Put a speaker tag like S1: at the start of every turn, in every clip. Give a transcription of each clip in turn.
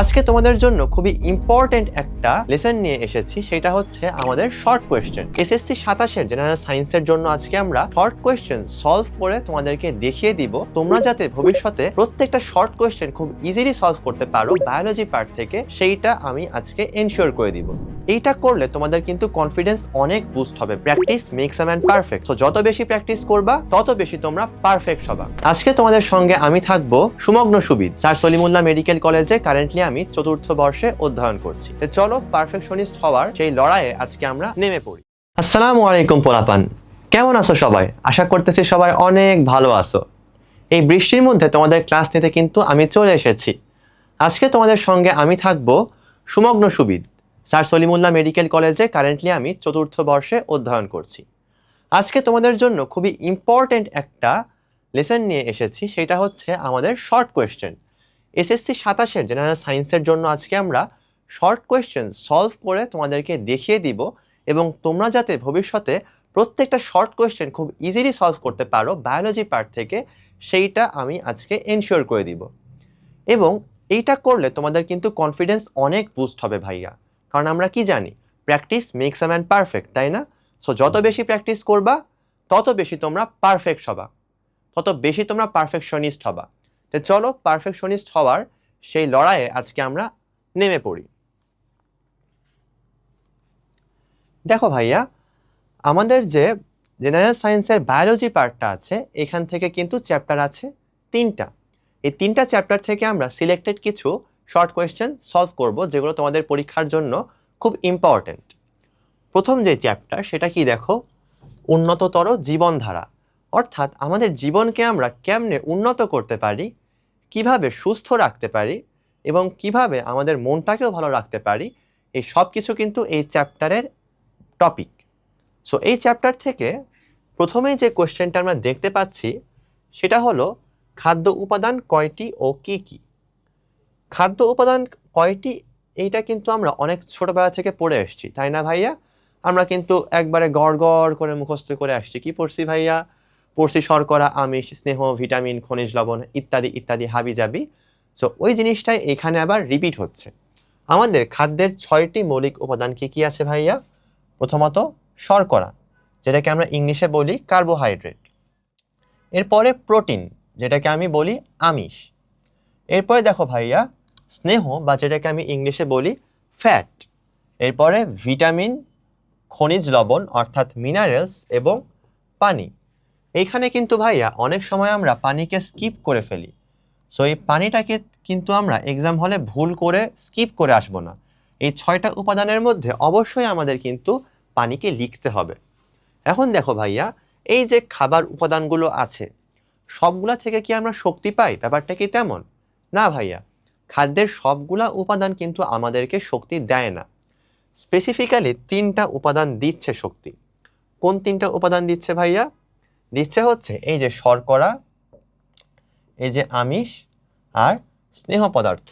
S1: আজকে তোমাদের জন্য খুবই ইম্পর্টেন্ট একটা লেসন নিয়ে এসেছি, সেটা হচ্ছে আমাদের শর্ট কোয়েশ্চেন। এসএসসি 27-এর জেনারেল সায়েন্সের জন্য আজকে আমরা শর্ট কোয়েশ্চেন সলভ করে তোমাদেরকে দেখিয়ে দিব, তোমরা যাতে ভবিষ্যতে প্রত্যেকটা শর্ট কোয়েশ্চেন খুব ইজিলি সলভ করতে পারো বায়োলজি পার্ট থেকে, সেইটা আমি আজকে এনশিওর করে দিব। এইটা করলে তোমাদের কিন্তু কনফিডেন্স অনেক বুস্ট হবে। Practice makes a man perfect. তো যত বেশি প্র্যাকটিস করবা তত বেশি তোমরা পারফেক্ট হবা। আজকে তোমাদের সঙ্গে আমি থাকবো সুমগ্ন সুবিদ, স্যার সলিমুল্লাহ মেডিকেল কলেজে কারেন্টলি আমি 4র্থ বর্ষে অধ্যয়ন করছি। তো চলো পারফেকশনিস্ট হওয়ার সেই লড়াইয়ে আজকে আমরা নেমে পড়ি। আসসালামু আলাইকুম পোলাপান, কেমন আছো সবাই? আশা করতেছি সবাই অনেক ভালো আছো। এই বৃষ্টির মধ্যে তোমাদের ক্লাস নিতে কিন্তু আমি চলে এসেছি। আজকে তোমাদের সঙ্গে আমি থাকবো সুমগ্ন সুবিদ, স্যার সলিমুল্লাহ মেডিকেল কলেজে কারেন্টলি আমি 4র্থ বর্ষে অধ্যয়ন করছি। আজকে তোমাদের জন্য খুবই ইম্পর্টেন্ট একটা লেসন নিয়ে এসেছি, সেটা হচ্ছে আমাদের শর্ট কোয়েশ্চেন। এসএসসি 27-এর জেনারেল সায়েন্সের জন্য আজকে আমরা শর্ট কোয়েশ্চেন সলভ করে তোমাদেরকে দেখিয়ে দিব, এবং তোমরা যাতে ভবিষ্যতে প্রত্যেকটা শর্ট কোয়েশ্চেন খুব ইজিলি সলভ করতে পারো বায়োলজি পার্ট থেকে, সেইটা আমি আজকে এনশিওর করে দিব। এবং এইটা করলে তোমাদের কিন্তু কনফিডেন্স অনেক বুস্ট হবে ভাইয়া, কারণ আমরা কি জানি, practice makes a man perfect, তাই না? সো যত বেশি প্র্যাকটিস করবা তত বেশি তোমরা পারফেক্ট হবা, তত বেশি তোমরা পারফেকশনিস্ট হবা। তো চলো পারফেকশনিস্ট হওয়ার সেই লড়াইয়ে আজকে আমরা নেমে পড়ি। দেখো ভাইয়া, আমাদের যে জেনারেল সায়েন্সের বায়োলজি পার্টটা আছে, এখান থেকে কিন্তু চ্যাপ্টার আছে 3টা। এই 3টা চ্যাপ্টার থেকে আমরা সিলেক্টেড কিছু শর্ট কোয়েশ্চেন সলভ করব, যেগুলো তোমাদের পরীক্ষার জন্য খুব ইম্পর্টেন্ট। প্রথম যে চ্যাপ্টার সেটা কি দেখো, উন্নততর জীবনধারা। অর্থাৎ আমাদের জীবনকে আমরা কেমনে উন্নত করতে পারি, কিভাবে সুস্থ রাখতে পারি, এবং কিভাবে আমাদের মনটাকেও ভালো রাখতে পারি, এই সব কিছু কিন্তু এই চ্যাপ্টারের টপিক। সো এই চ্যাপ্টার থেকে প্রথমেই যে কোয়েশ্চেনটা আমরা দেখতে পাচ্ছি সেটা হলো, খাদ্য উপাদান কয়টি ও কি কি? খাদ্য উপাদান কয়টি, এইটা কিন্তু আমরা অনেক ছোটবেলা থেকে পড়ে আসছি, তাই না ভাইয়া? আমরা কিন্তু একবারে গড় গড় করে মুখস্থ করে আসছি। কি পড়ছি ভাইয়া? পড়ছি শর্করা, আমিষ, স্নেহ, ভিটামিন, খনিজ লবণ ইত্যাদি ইত্যাদি হাবিজাবি। সো ওই জিনিসটাই এখানে আবার রিপিট হচ্ছে। আমাদের খাদ্যের 6টি মৌলিক উপাদান কি কি আছে ভাইয়া? প্রথমত শর্করা, যেটাকে আমরা ইংলিশে বলি কার্বোহাইড্রেট। এরপরে প্রোটিন, যেটাকে আমি বলি আমিষ। এরপরে দেখো ভাইয়া স্নেহ, বা যেটাকে আমি ইংলিশে বলি ফ্যাট। এরপরে ভিটামিন, খনিজ লবণ অর্থাৎ মিনারেলস, এবং পানি। এইখানে কিন্তু ভাইয়া অনেক সময় আমরা পানিকে স্কিপ করে ফেলি। সো এই পানিটাকে কিন্তু আমরা এক্সাম হলে ভুল করে স্কিপ করে আসবো না। এই 6টা উপাদানের মধ্যে অবশ্যই আমাদের কিন্তু পানিকে লিখতে হবে। এখন দেখো ভাইয়া, এই যে খাবার উপাদানগুলো আছে সবগুলা থেকে কি আমরা শক্তি পাই? ব্যাপারটা কি তেমন না ভাইয়া। খাদ্যের সবগুলা উপাদান কিন্তু আমাদেরকে শক্তি দেয় না। স্পেসিফিক্যালি 3টা উপাদান দিচ্ছে শক্তি। কোন 3টা উপাদান দিচ্ছে ভাইয়া? দিচ্ছে হচ্ছে এই যে শর্করা, এই যে আমিষ, আর স্নেহ পদার্থ।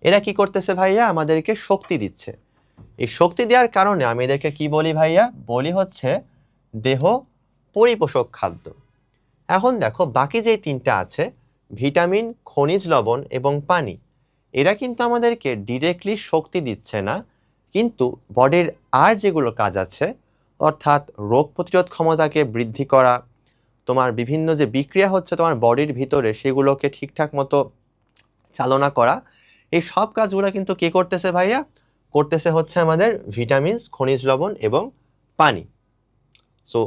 S1: এরা কি করতেছে ভাইয়া? আমাদেরকে শক্তি দিচ্ছে। এই শক্তি দেওয়ার কারণে আমি এদেরকে কি বলি ভাইয়া? বলি হচ্ছে দেহ পরিপোষক খাদ্য। এখন দেখো বাকি যে 3টা আছে, ভিটামিন, খনিজ লবণ এবং পানি, এরা কিন্তু আমাদেরকে ডিরেক্টলি শক্তি দিচ্ছে না, কিন্তু বডির আর যেগুলো কাজ আছে, অর্থাৎ রোগ প্রতিরোধ ক্ষমতাকে বৃদ্ধি করা, তোমার বিভিন্ন যে বিক্রিয়া হচ্ছে তোমার বডির ভিতরে সেগুলোকে ঠিকঠাক মতো চালনা করা, এই সব কাজগুলো কিন্তু কে করতেছে ভাইয়া? করতেছে হচ্ছে আমাদের ভিটামিনস, খনিজ লবণ এবং পানি। সো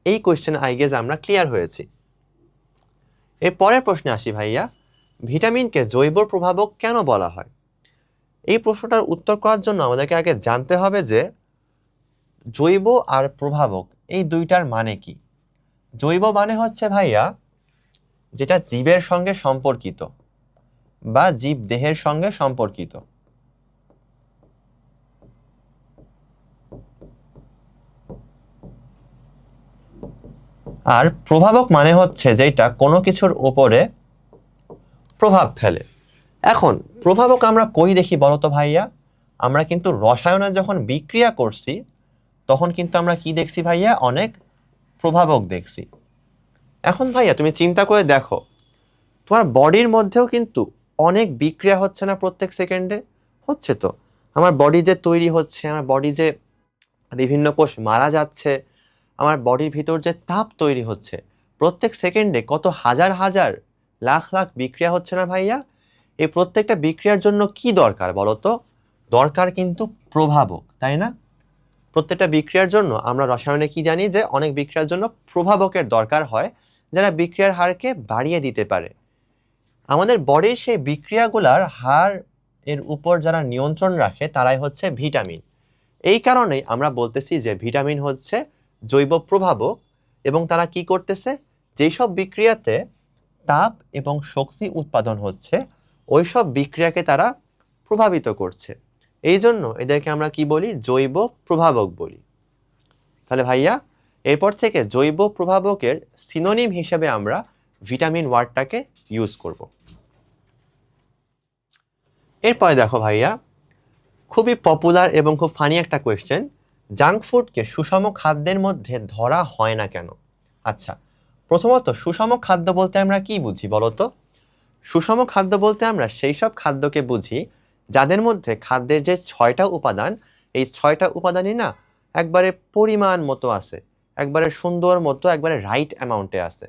S1: এই কোয়েশ্চেন আই গেস আমরা ক্লিয়ার হয়েছি। এর পরের প্রশ্নে আসি ভাইয়া, ভিটামিনকে জৈব প্রভাবক কেন বলা হয়? এই প্রশ্নটার উত্তর করার জন্য আমাদেরকে আগে জানতে হবে যে জৈব আর প্রভাবক এই দুইটার মানে কি। জৈব মানে হচ্ছে ভাইয়া যেটা জীবের সঙ্গে সম্পর্কিত বা জীব দেহের সঙ্গে সম্পর্কিত, আর প্রভাবক মানে হচ্ছে যেটা কোনো কিছুর উপরে প্রভাব ফেলে। এখন প্রভাবক আমরা কই দেখি বলতো ভাইয়া? আমরা কিন্তু রসায়নে যখন বিক্রিয়া করছি তখন কিন্তু আমরা কি দেখছি ভাইয়া? অনেক প্রভাবক দেখছি। এখন ভাইয়া তুমি চিন্তা করে দেখো, তোমার বডির মধ্যেও কিন্তু অনেক বিক্রিয়া হচ্ছে না প্রত্যেক সেকেন্ডে? হচ্ছে তো। আমার বডি যে তৈরি হচ্ছে, আমার বডি যে বিভিন্ন কোষ মারা যাচ্ছে, আমার বডির ভিতর যে তাপ তৈরি হচ্ছে, প্রত্যেক সেকেন্ডে কত হাজার হাজার লাখ লাখ বিক্রিয়া হচ্ছে না ভাইয়া? এই প্রত্যেকটা বিক্রিয়ার জন্য কি দরকার বলো তো? দরকার কিন্তু প্রভাবক, তাই না? প্রত্যেকটা বিক্রিয়ার জন্য আমরা রসায়নে কি জানি যে অনেক বিক্রিয়ার জন্য প্রভাবকের দরকার হয়, যারা বিক্রিয়ার হারকে বাড়িয়ে দিতে পারে। আমাদের বডির সেই বিক্রিয়াগুলার হার এর উপর যারা নিয়ন্ত্রণ রাখে তারাই হচ্ছে ভিটামিন। এই কারণেই আমরা বলতেছি যে ভিটামিন হচ্ছে জৈব প্রভাবক, এবং তারা কি করতেছে, যেই সব বিক্রিয়াতে তাপ এবং শক্তি উৎপাদন হচ্ছে ওই সব বিক্রিয়াকে তারা প্রভাবিত করছে। এই জন্য এদেরকে আমরা কি বলি, জৈব প্রভাবক বলি। তাহলে ভাইয়া এরপর থেকে জৈব প্রভাবকের সিনোনিম হিসেবে আমরা ভিটামিন ওয়ার্ডটাকে ইউজ করব। এরপরে দেখো ভাইয়া, খুবই পপুলার এবং খুব ফানি একটা কোয়েশ্চেন, জাঙ্ক ফুডকে সুষম খাদ্যের মধ্যে ধরা হয় না কেন? আচ্ছা, প্রথমত সুষম খাদ্য বলতে আমরা কি বুঝি বলতো? সুষম খাদ্য বলতে আমরা সেই সব খাদ্যকে বুঝি যাদের মধ্যে খাদ্যের যে 6টা উপাদান, এই 6টা উপাদানই না একবারে পরিমাণ মতো আছে, একবারে সুন্দর মতো, একবারে রাইট অ্যামাউন্টে আছে।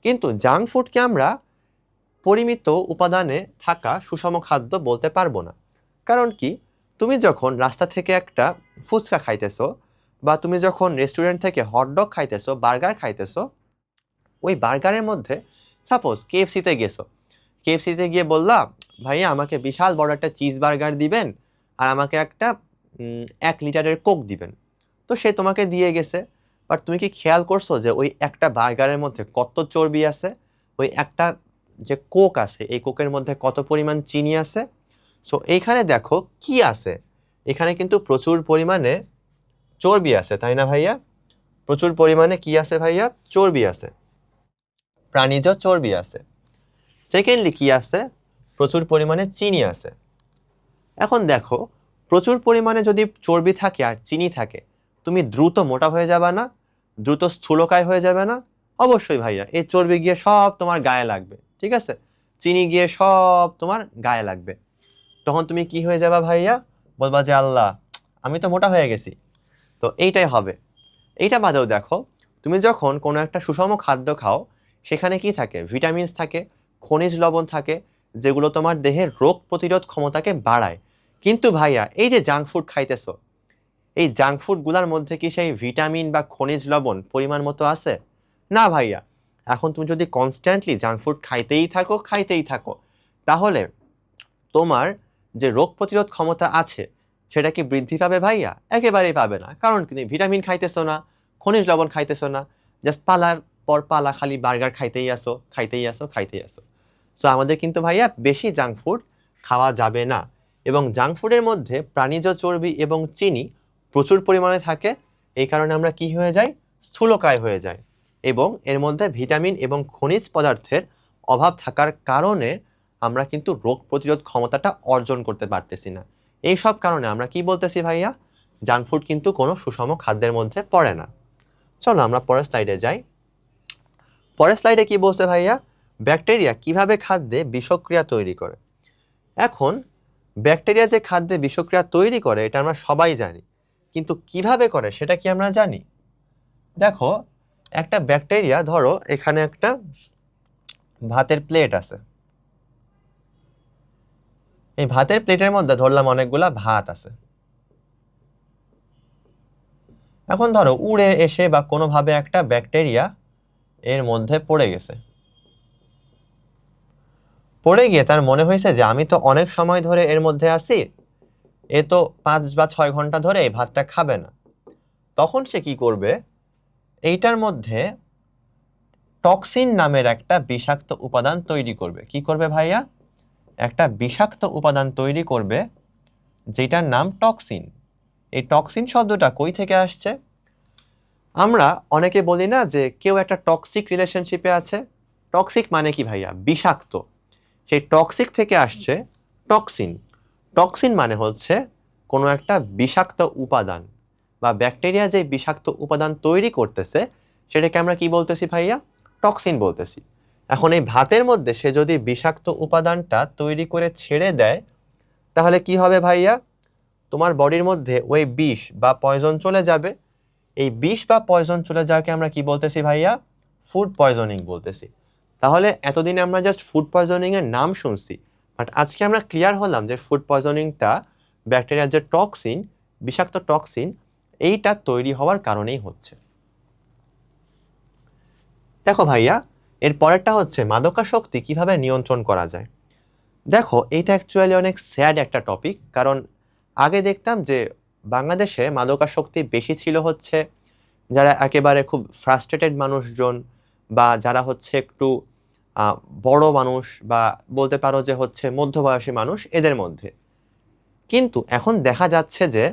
S1: কিন্তু জাঙ্ক ফুডকে আমরা পরিমিত উপাদানে থাকা সুষম খাদ্য বলতে পারবো না। কারণ কি, তুমি যখন রাস্তা থেকে একটা ফুচকা খাইতেছো, বা তুমি যখন রেস্টুরেন্ট থেকে হটডগ খাইতেছো, বার্গার খাইতেছো, ওই বার্গারের মধ্যে সাপোজ কেএফসিতে গেছো, কেএফসিতে গিয়ে বললা, ভাইয়া আমাকে বিশাল বড় একটা চিজ বার্গার দিবেন, আর আমাকে একটা 1 লিটারের কোক দিবেন। তো সে তোমাকে দিয়ে গেছে, বাট তুমি কি খেয়াল করছো যে ওই একটা বার্গারের মধ্যে কত চর্বি আছে? ওই একটা যে কোক আছে, এই কোকের মধ্যে কত পরিমাণ চিনি আছে? সো এইখানে দেখো কি আছে, এখানে কিন্তু প্রচুর পরিমাণে চর্বি আছে, তাই না ভাইয়া? প্রচুর পরিমাণে কি আছে ভাইয়া? চর্বি আছে, প্রাণীজ চর্বি আছে। সেকেন্ডলি কি আছে? প্রচুর পরিমাণে চিনি আছে। এখন দেখো, প্রচুর পরিমাণে যদি চর্বি থাকে আর চিনি থাকে, তুমি দ্রুত মোটা হয়ে যাবে না? দ্রুত স্থূলকায় হয়ে যাবে না? অবশ্যই ভাইয়া, এই চর্বি গিয়ে সব তোমার গায়ে লাগবে, ঠিক আছে? চিনি গিয়ে সব তোমার গায়ে লাগবে। তখন তুমি কি হয়ে যাবে ভাইয়া? বলবা যে আল্লাহ, আমি তো মোটা হয়ে গেছি। তো এইটাই হবে। এইটা বাদেও দেখো, তুমি যখন কোনো একটা সুষম খাদ্য খাও, সেখানে কি থাকে? ভিটামিনস থাকে, খনিজ লবণ থাকে, যেগুলো তোমার দেহের রোগ প্রতিরোধ ক্ষমতাকে বাড়ায়। কিন্তু ভাইয়া এই যে জাঙ্ক ফুড খাইতেছো, এই জাঙ্ক ফুডগুলোর মধ্যে কি সেই ভিটামিন বা খনিজ লবণ পরিমাণ মতো আছে? না ভাইয়া। এখন তুমি যদি কনস্ট্যান্টলি জাঙ্ক ফুড খাইতেই থাকো, তাহলে তোমার যে রোগ প্রতিরোধ ক্ষমতা আছে সেটা কি বৃদ্ধি পাবে ভাইয়া? একেবারেই পাবে না। কারণ কি, তুমি ভিটামিন খাইতেছো না, খনিজ লবণ খাইতেছো না, জাস্ট পালার পর পালা খালি বার্গার খাইতেই আসো। সো আমাদের কিন্তু ভাইয়া বেশি জাঙ্ক ফুড খাওয়া যাবে না। এবং জাঙ্ক ফুডের মধ্যে প্রাণীজ চর্বি এবং চিনি প্রচুর পরিমাণে থাকে, এই কারণে আমরা কি হয়ে যাই? স্থূলকায় হয়ে যাই। এবং এর মধ্যে ভিটামিন এবং খনিজ পদার্থের অভাব থাকার কারণে আমরা কিন্তু রোগ প্রতিরোধ ক্ষমতাটা অর্জন করতে পারতেছি না। এই সব কারণে আমরা কি বলতেছি ভাইয়া? জাঙ্ক ফুড কিন্তু কোনো সুষম খাদ্যের মধ্যে পড়ে না। চলো আমরা পরের স্লাইডে যাই। পরের স্লাইডে কি বলছে ভাইয়া? ব্যাকটেরিয়া কিভাবে খাদ্যে বিষক্রিয়া তৈরি করে। এখন ব্যাকটেরিয়া যে খাদ্যে বিষক্রিয়া তৈরি করে এটা আমরা সবাই জানি, কিন্তু কিভাবে করে সেটা কি আমরা জানি? দেখো, একটা ব্যাকটেরিয়া, ধরো এখানে একটা ভাতের প্লেট আছে, এই ভাতের প্লেটের মধ্যে ধরলাম অনেকগুলা ভাত আছে। এখন ধরো উড়ে এসে বা কোনোভাবে একটা ব্যাকটেরিয়া এর মধ্যে পড়ে গেছে, পড়ে গিয়ে তার মনে হয়েছে যে আমি তো অনেক সময় ধরে এর মধ্যে আছি, এ তো 5 বা 6 ঘন্টা ধরে এই ভাতটা খাবে না। তখন সে কি করবে? এইটার মধ্যে টক্সিন নামের একটা বিষাক্ত উপাদান তৈরি করবে। কি করবে ভাইয়া? একটা বিষাক্ত উপাদান তৈরি করবে, যেটার নাম টক্সিন। এই টক্সিন শব্দটা কই থেকে আসছে? আমরা অনেকে বলি না যে কেউ একটা টক্সিক রিলেশনশিপে আছে। টক্সিক মানে কি ভাইয়া? বিষাক্ত। সেই টক্সিক থেকে আসছে টক্সিন। টক্সিন মানে হচ্ছে কোনো একটা বিষাক্ত উপাদান, বা ব্যাকটেরিয়া যে বিষাক্ত উপাদান তৈরি করতেছে সেটাকে আমরা কি বলতেছি ভাইয়া? টক্সিন বলতেছি। এখন এই ভাতের মধ্যে সে যদি বিষাক্ত উপাদানটা তৈরি করে ছেড়ে দেয়, তাহলে কি হবে ভাইয়া? তোমার বডির মধ্যে ওই বিষ বা পয়জন চলে যাবে। এই বিষ বা পয়জন চলে যাওয়াকে আমরা কি বলতেছি ভাইয়া? ফুড পয়জনিং বলতেছি। তাহলে এতদিনে আমরা জাস্ট ফুড পয়জনিং এর নাম শুনছি, বাট আজকে আমরা ক্লিয়ার হলাম যে ফুড পয়জনিংটা ব্যাকটেরিয়ার যে টক্সিন, বিষাক্ত টক্সিন, এইটা তৈরি হওয়ার কারণেই হচ্ছে। দেখো ভাইয়া, এর পরেরটা হচ্ছে মাদকাসক্তি কিভাবে নিয়ন্ত্রণ করা যায়। দেখো, এইটা অ্যাকচুয়ালি অনেক স্যাড একটা টপিক, কারণ আগে দেখতাম যে বাংলাদেশে মাদকাসক্তি বেশি ছিল হচ্ছে যারা একেবারে খুব ফ্রাস্ট্রেটেড মানুষজন, বা যারা হচ্ছে একটু বড় মানুষ, বা বলতে পারো যে হচ্ছে মধ্যবয়সী মানুষ, এদের মধ্যে। কিন্তু এখন দেখা যাচ্ছে যে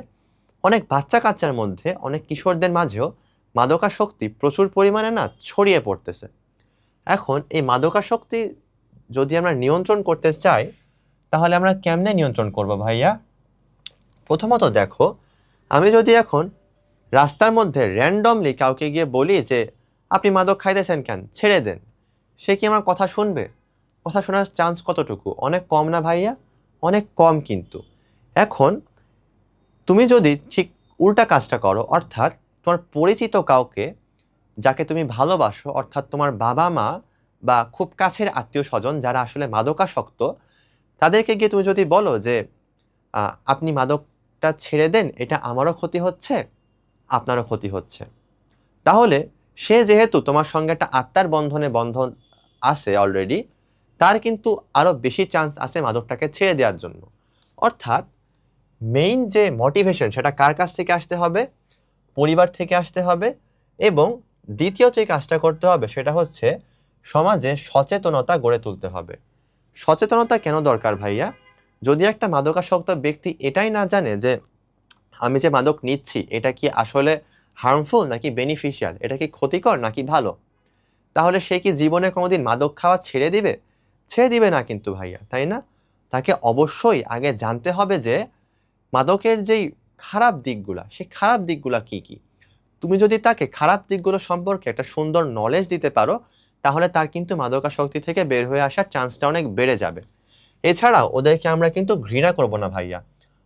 S1: অনেক বাচ্চা কাচ্চার মধ্যে, অনেক কিশোরদের মাঝেও মাদকাসক্তি প্রচুর পরিমাণে না ছড়িয়ে পড়তেছে। এখন এই মাদকাসক্তি যদি আমরা নিয়ন্ত্রণ করতে চাই, তাহলে আমরা কেমনে নিয়ন্ত্রণ করব ভাইয়া? প্রথমত দেখো, আমি যদি এখন রাস্তার মধ্যে র্যান্ডমলি কাউকে গিয়ে বলি যে আপনি মাদক খাইতেছেন কেন, ছেড়ে দেন, সে কি আমার কথা শুনবে? কথা শোনার চান্স কতটুকু? অনেক কম না ভাইয়া? অনেক কম। কিন্তু এখন তুমি যদি ঠিক উল্টা কাজটা করো, অর্থাৎ তোমার পরিচিত কাউকে, যাকে তুমি ভালোবাসো, অর্থাৎ তোমার বাবা মা বা খুব কাছের আত্মীয় স্বজন যারা আসলে মাদকাসক্ত, তাদেরকে গিয়ে তুমি যদি বলো যে আপনি মাদকটা ছেড়ে দেন, এটা আমারও ক্ষতি হচ্ছে, আপনারও ক্ষতি হচ্ছে, তাহলে সে যেহেতু তোমার সঙ্গে একটা আত্মার বন্ধন আছে অলরেডি, তার কিন্তু আরও বেশি চান্স আছে মাদকটাকে ছেড়ে দেওয়ার জন্য। অর্থাৎ মেইন যে মোটিভেশন, সেটা কার কাছ থেকে আসতে হবে? পরিবার থেকে আসতে হবে। এবং দ্বিতীয় যে কাজটা করতে হবে সেটা হচ্ছে সমাজে সচেতনতা গড়ে তুলতে হবে। সচেতনতা কেন দরকার ভাইয়া? যদি একটা মাদকাসক্ত ব্যক্তি এটাই না জানে যে আমি যে মাদক নিচ্ছি এটা কি আসলে হার্মফুল নাকি বেনিফিশিয়াল, এটা কি ক্ষতিকর নাকি ভালো, তাহলে সে কি জীবনে কোনোদিন মাদক খাওয়া ছেড়ে দিবে? ছেড়ে দিবে না কিন্তু ভাইয়া, তাই না? তাকে অবশ্যই আগে জানতে হবে যে মাদকের যেই খারাপ দিকগুলা, সেই খারাপ দিকগুলা কি কি। তুমি যদি তাকে খারাপ দিকগুলো সম্পর্কে একটা সুন্দর নলেজ দিতে পারো, তাহলে তার কিন্তু মাদকাসক্তি থেকে বের হয়ে আসার চান্সটা অনেক বেড়ে যাবে। এছাড়াও ওদেরকে আমরা কিন্তু ঘৃণা করব না ভাইয়া।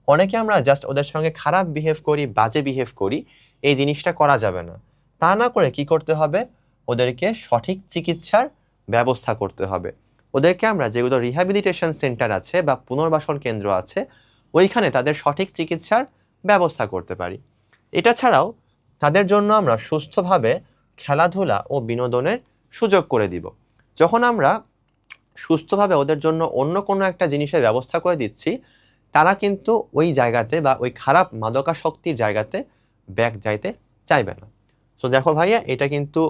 S1: অনেকে আমরা জাস্ট ওদের সঙ্গে খারাপ বিহেভ করি, বাজে বিহেভ করি, এই জিনিসটা করা যাবে না। তা না করে কি করতে হবে? ওদেরকে সঠিক চিকিৎসার ব্যবস্থা করতে হবে। ওদেরকে আমরা যেগুলো রিহ্যাবিলিটেশন সেন্টার আছে বা পুনর্বাসন কেন্দ্র আছে, ওইখানে তাদের সঠিক চিকিৎসার ব্যবস্থা করতে পারি। এটা ছাড়াও তাদের জন্য আমরা সুস্থভাবে খেলাধুলা ও বিনোদনের সুযোগ করে দিব। যখন আমরা সুস্থভাবে ওদের জন্য অন্য কোনো একটা জিনিসের ব্যবস্থা করে দিচ্ছি, তারা কিন্তু ওই জায়গাতে বা ওই খারাপ মাদকাসক্তির জায়গাতে ব্যাক যাইতে চাইবে না। সো দেখো ভাইয়া, এটা কিন্তু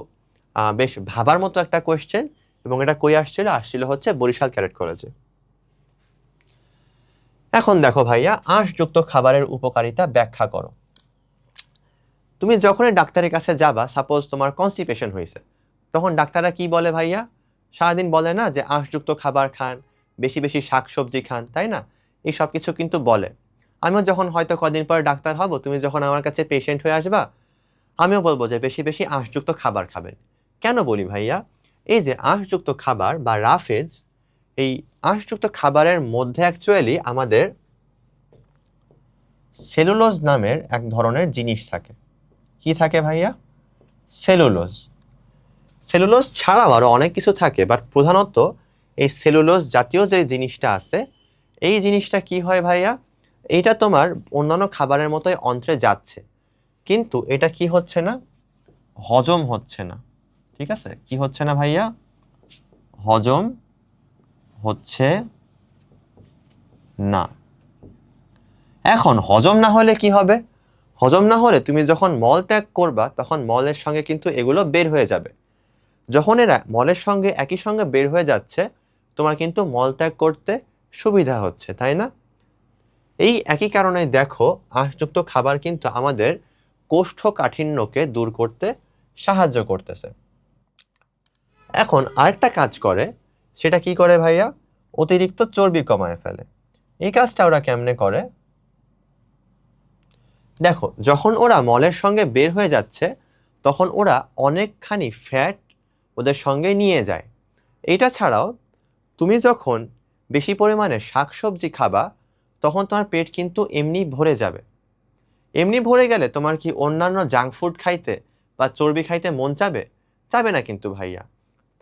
S1: বেশ ভাবার মতো একটা কোয়েশ্চেন, এবং এটা কই আসছিল হচ্ছে বরিশাল ক্যাডেট কলেজে। এখন দেখো ভাইয়া, আঁশযুক্ত খাবারের উপকারিতা ব্যাখ্যা করো। তুমি যখনই ডাক্তারের কাছে যাবা, সাপোজ তোমার কনস্টিপেশন হয়েছে, তখন ডাক্তাররা কি বলে ভাইয়া? সারাদিন বলে না যে আঁশযুক্ত খাবার খান, বেশি বেশি শাকসবজি খান, তাই না? এই সব কিছু কিন্তু বলে। আমিও যখন হয়তো কদিন পরে ডাক্তার হব, তুমি যখন আমার কাছে পেশেন্ট হয়ে আসবা, আমিও বলবো যে বেশি বেশি আঁশযুক্ত খাবার খাবেন। কেন বলি ভাইয়া? এই যে আঁশযুক্ত খাবার বা রাফেজ, এই আঁশযুক্ত খাবারের মধ্যে অ্যাকচুয়ালি আমাদের সেলুলোজ নামের এক ধরনের জিনিস থাকে। কি থাকে ভাইয়া? সেলুলোজ। সেলুলোজ ছাড়াও আরও অনেক কিছু থাকে, বাট প্রধানত এই সেলুলোজ জাতীয় যে জিনিসটা আছে, এই জিনিসটা কি হয় ভাইয়া? এইটা তোমার অন্যান্য খাবারের মতোই অন্ত্রে যাচ্ছে, কিন্তু এটা কি হচ্ছে না? হজম হচ্ছে না। ঠিক আছে? কি হচ্ছে না ভাইয়া? হজম হচ্ছে না। এখন হজম না হলে কি হবে? হজম না হলে তুমি যখন মল ত্যাগ করবা, তখন মলের সঙ্গে কিন্তু এগুলো বের হয়ে যাবে। যখন এরা মলের সঙ্গে একই সঙ্গে বের হয়ে যাচ্ছে, তোমার কিন্তু মল ত্যাগ করতে সুবিধা হচ্ছে, তাই না? এই একই কারণে দেখো, আঁশযুক্ত খাবার কিন্তু আমাদের কোষ্ঠকাঠিন্যকে দূর করতে সাহায্য করতেছে। এখন আরেকটা কাজ করে, সেটা কি করে ভাইয়া? অতিরিক্ত চর্বি কমায় ফেলে। এই কাজটা ওরা কেমনে করে? দেখো, যখন ওরা মলের সঙ্গে বের হয়ে যাচ্ছে, তখন ওরা অনেকখানি ফ্যাট ওদের সঙ্গে নিয়ে যায়। এইটা ছাড়াও তুমি যখন বেশি পরিমাণে শাকসবজি খাবা তখন তোমার পেট কিন্তু এমনি ভরে যাবে। এমনি ভরে গেলে তোমার কি অন্যান্য জাঙ্ক ফুড খাইতে বা চর্বি খাইতে মন চাবে? চাবে না কিন্তু ভাইয়া।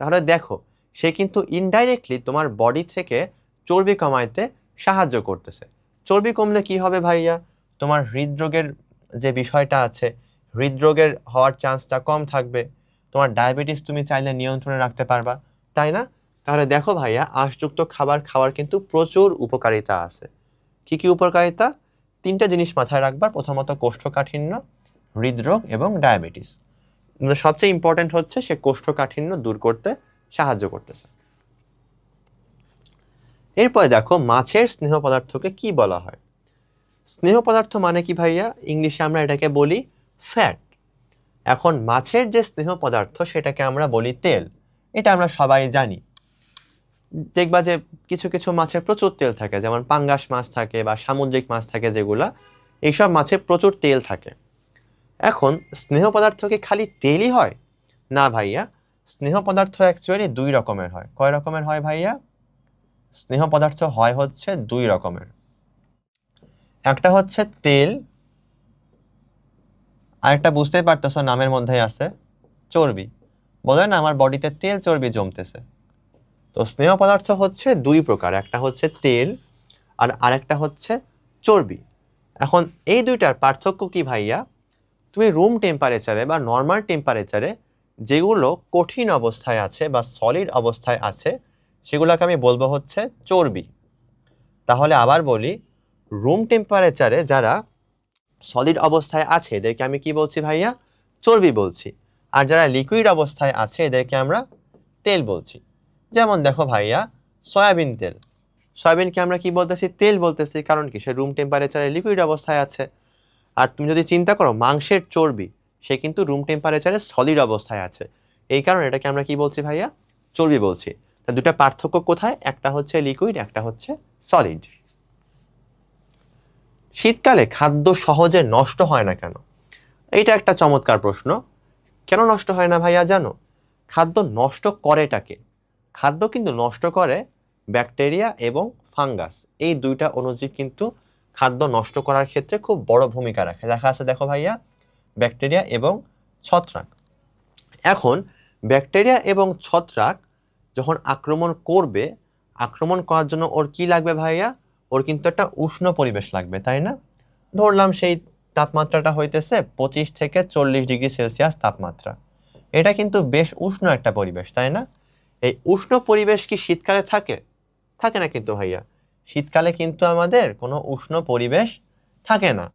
S1: তাহলে দেখো, সে কিন্তু ইনডাইরেক্টলি তোমার বডি থেকে চর্বি কমাইতে সাহায্য করতেছে। চর্বি কমলে কি হবে ভাইয়া? তোমার হৃদরোগের যে বিষয়টা আছে, হৃদরোগের হওয়ার চান্সটা কম থাকবে। তোমার ডায়াবেটিস তুমি চাইলে নিয়ন্ত্রণে রাখতে পারবা, তাই না? তাহলে দেখো ভাইয়া, আঁশযুক্ত খাবার খাওয়ার কিন্তু প্রচুর উপকারিতা আছে। কি কি উপকারিতা? তিনটা জিনিস মাথায় রাখবার। প্রথমত কোষ্ঠকাঠিন্য, হৃদরোগ এবং ডায়াবেটিস। কিন্তু সবচেয়ে ইম্পর্টেন্ট হচ্ছে সে কোষ্ঠকাঠিন্য দূর করতে সাহায্য করতেছে। এরপরে দেখো, মাছের স্নেহ পদার্থকে কি বলা হয়? স্নেহ পদার্থ মানে কি ভাইয়া? ইংলিশে আমরা এটাকে বলি ফ্যাট। এখন মাছের যে স্নেহ পদার্থ সেটাকে আমরা বলি তেল। এটা আমরা সবাই জানি। দেখবা যে কিছু কিছু মাছের প্রচুর তেল থাকে, যেমন পাঙ্গাস মাছ থাকে বা সামুদ্রিক মাছ থাকে যেগুলা, এইসব মাছে প্রচুর তেল থাকে। এখন স্নেহ পদার্থ কি খালি তেলই হয়? না ভাইয়া, স্নেহ পদার্থ অ্যাকচুয়ালি দুই রকমের হয়। কয় রকমের হয় ভাইয়া? স্নেহ পদার্থ হয় হচ্ছে দুই রকমের। একটা হচ্ছে তেল, আরেকটা বুঝতেই পারতেছো নামের মধ্যেই আছে, চর্বি। বলে না আমার বডিতে তেল চর্বি জমতেছে। তো স্নেহ পদার্থ হচ্ছে দুই প্রকার, একটা হচ্ছে তেল আর আরেকটা হচ্ছে চর্বি। এখন এই দুইটার পার্থক্য কি ভাইয়া? তুমি রুম টেম্পারেচারে বা নর্মাল টেম্পারেচারে যেগুলো কঠিন অবস্থায় আছে বা সলিড অবস্থায় আছে সেগুলোকে আমি বলবো হচ্ছে চর্বি। তাহলে আবার বলি, রুম টেম্পারেচারে যারা সলিড অবস্থায় আছে এদেরকে আমি কি বলছি ভাইয়া? চর্বি বলছি। আর যারা লিকুইড অবস্থায় আছে এদেরকে আমরা তেল বলছি। যেমন দেখো ভাইয়া, সয়াবিন তেল, সয়াবিনকে আমরা কি বলতেছি? তেল বলতেছি। কারণ কি? সে রুম টেম্পারেচারে লিকুইড অবস্থায় আছে। আর তুমি যদি চিন্তা করো মাংসের চর্বি, সে কিন্তু রুম টেম্পারেচারে সলিড অবস্থায় আছে। এই কারণে এটাকে আমরা কি বলছি ভাইয়া? চর্বি বলছি। তা দুটা পার্থক্য কোথায়? একটা হচ্ছে লিকুইড, একটা হচ্ছে সলিড। শীতকালে খাদ্য সহজে নষ্ট হয় না কেন? এইটা একটা চমৎকার প্রশ্ন। কেন নষ্ট হয় না ভাইয়া জানো? খাদ্য নষ্ট করেটাকে? খাদ্য কিন্তু নষ্ট করে ব্যাকটেরিয়া এবং ফাঙ্গাস। এই দুইটা অণুজীব কিন্তু খাদ্য নষ্ট করার ক্ষেত্রে খুব বড় ভূমিকা রাখে। দেখা আছে দেখো ভাইয়া, ব্যাকটেরিয়া এবং ছত্রাক। এখন ব্যাকটেরিয়া এবং ছত্রাক যখন আক্রমণ করবে, আক্রমণ করার জন্য ওর কি লাগবে ভাইয়া? ওর কিন্তু একটা উষ্ণ পরিবেশ লাগবে, তাই না? ধরলাম সেই তাপমাত্রাটা হইতেছে 25 থেকে 40 ডিগ্রি সেলসিয়াস তাপমাত্রা। এটা কিন্তু বেশ উষ্ণ একটা পরিবেশ, তাই না? এই উষ্ণ পরিবেশ কি শীতকালে থাকে? থাকে না কিন্তু ভাইয়া। শীতকালে কিন্তু আমাদের কোনো উষ্ণ পরিবেশ থাকে না।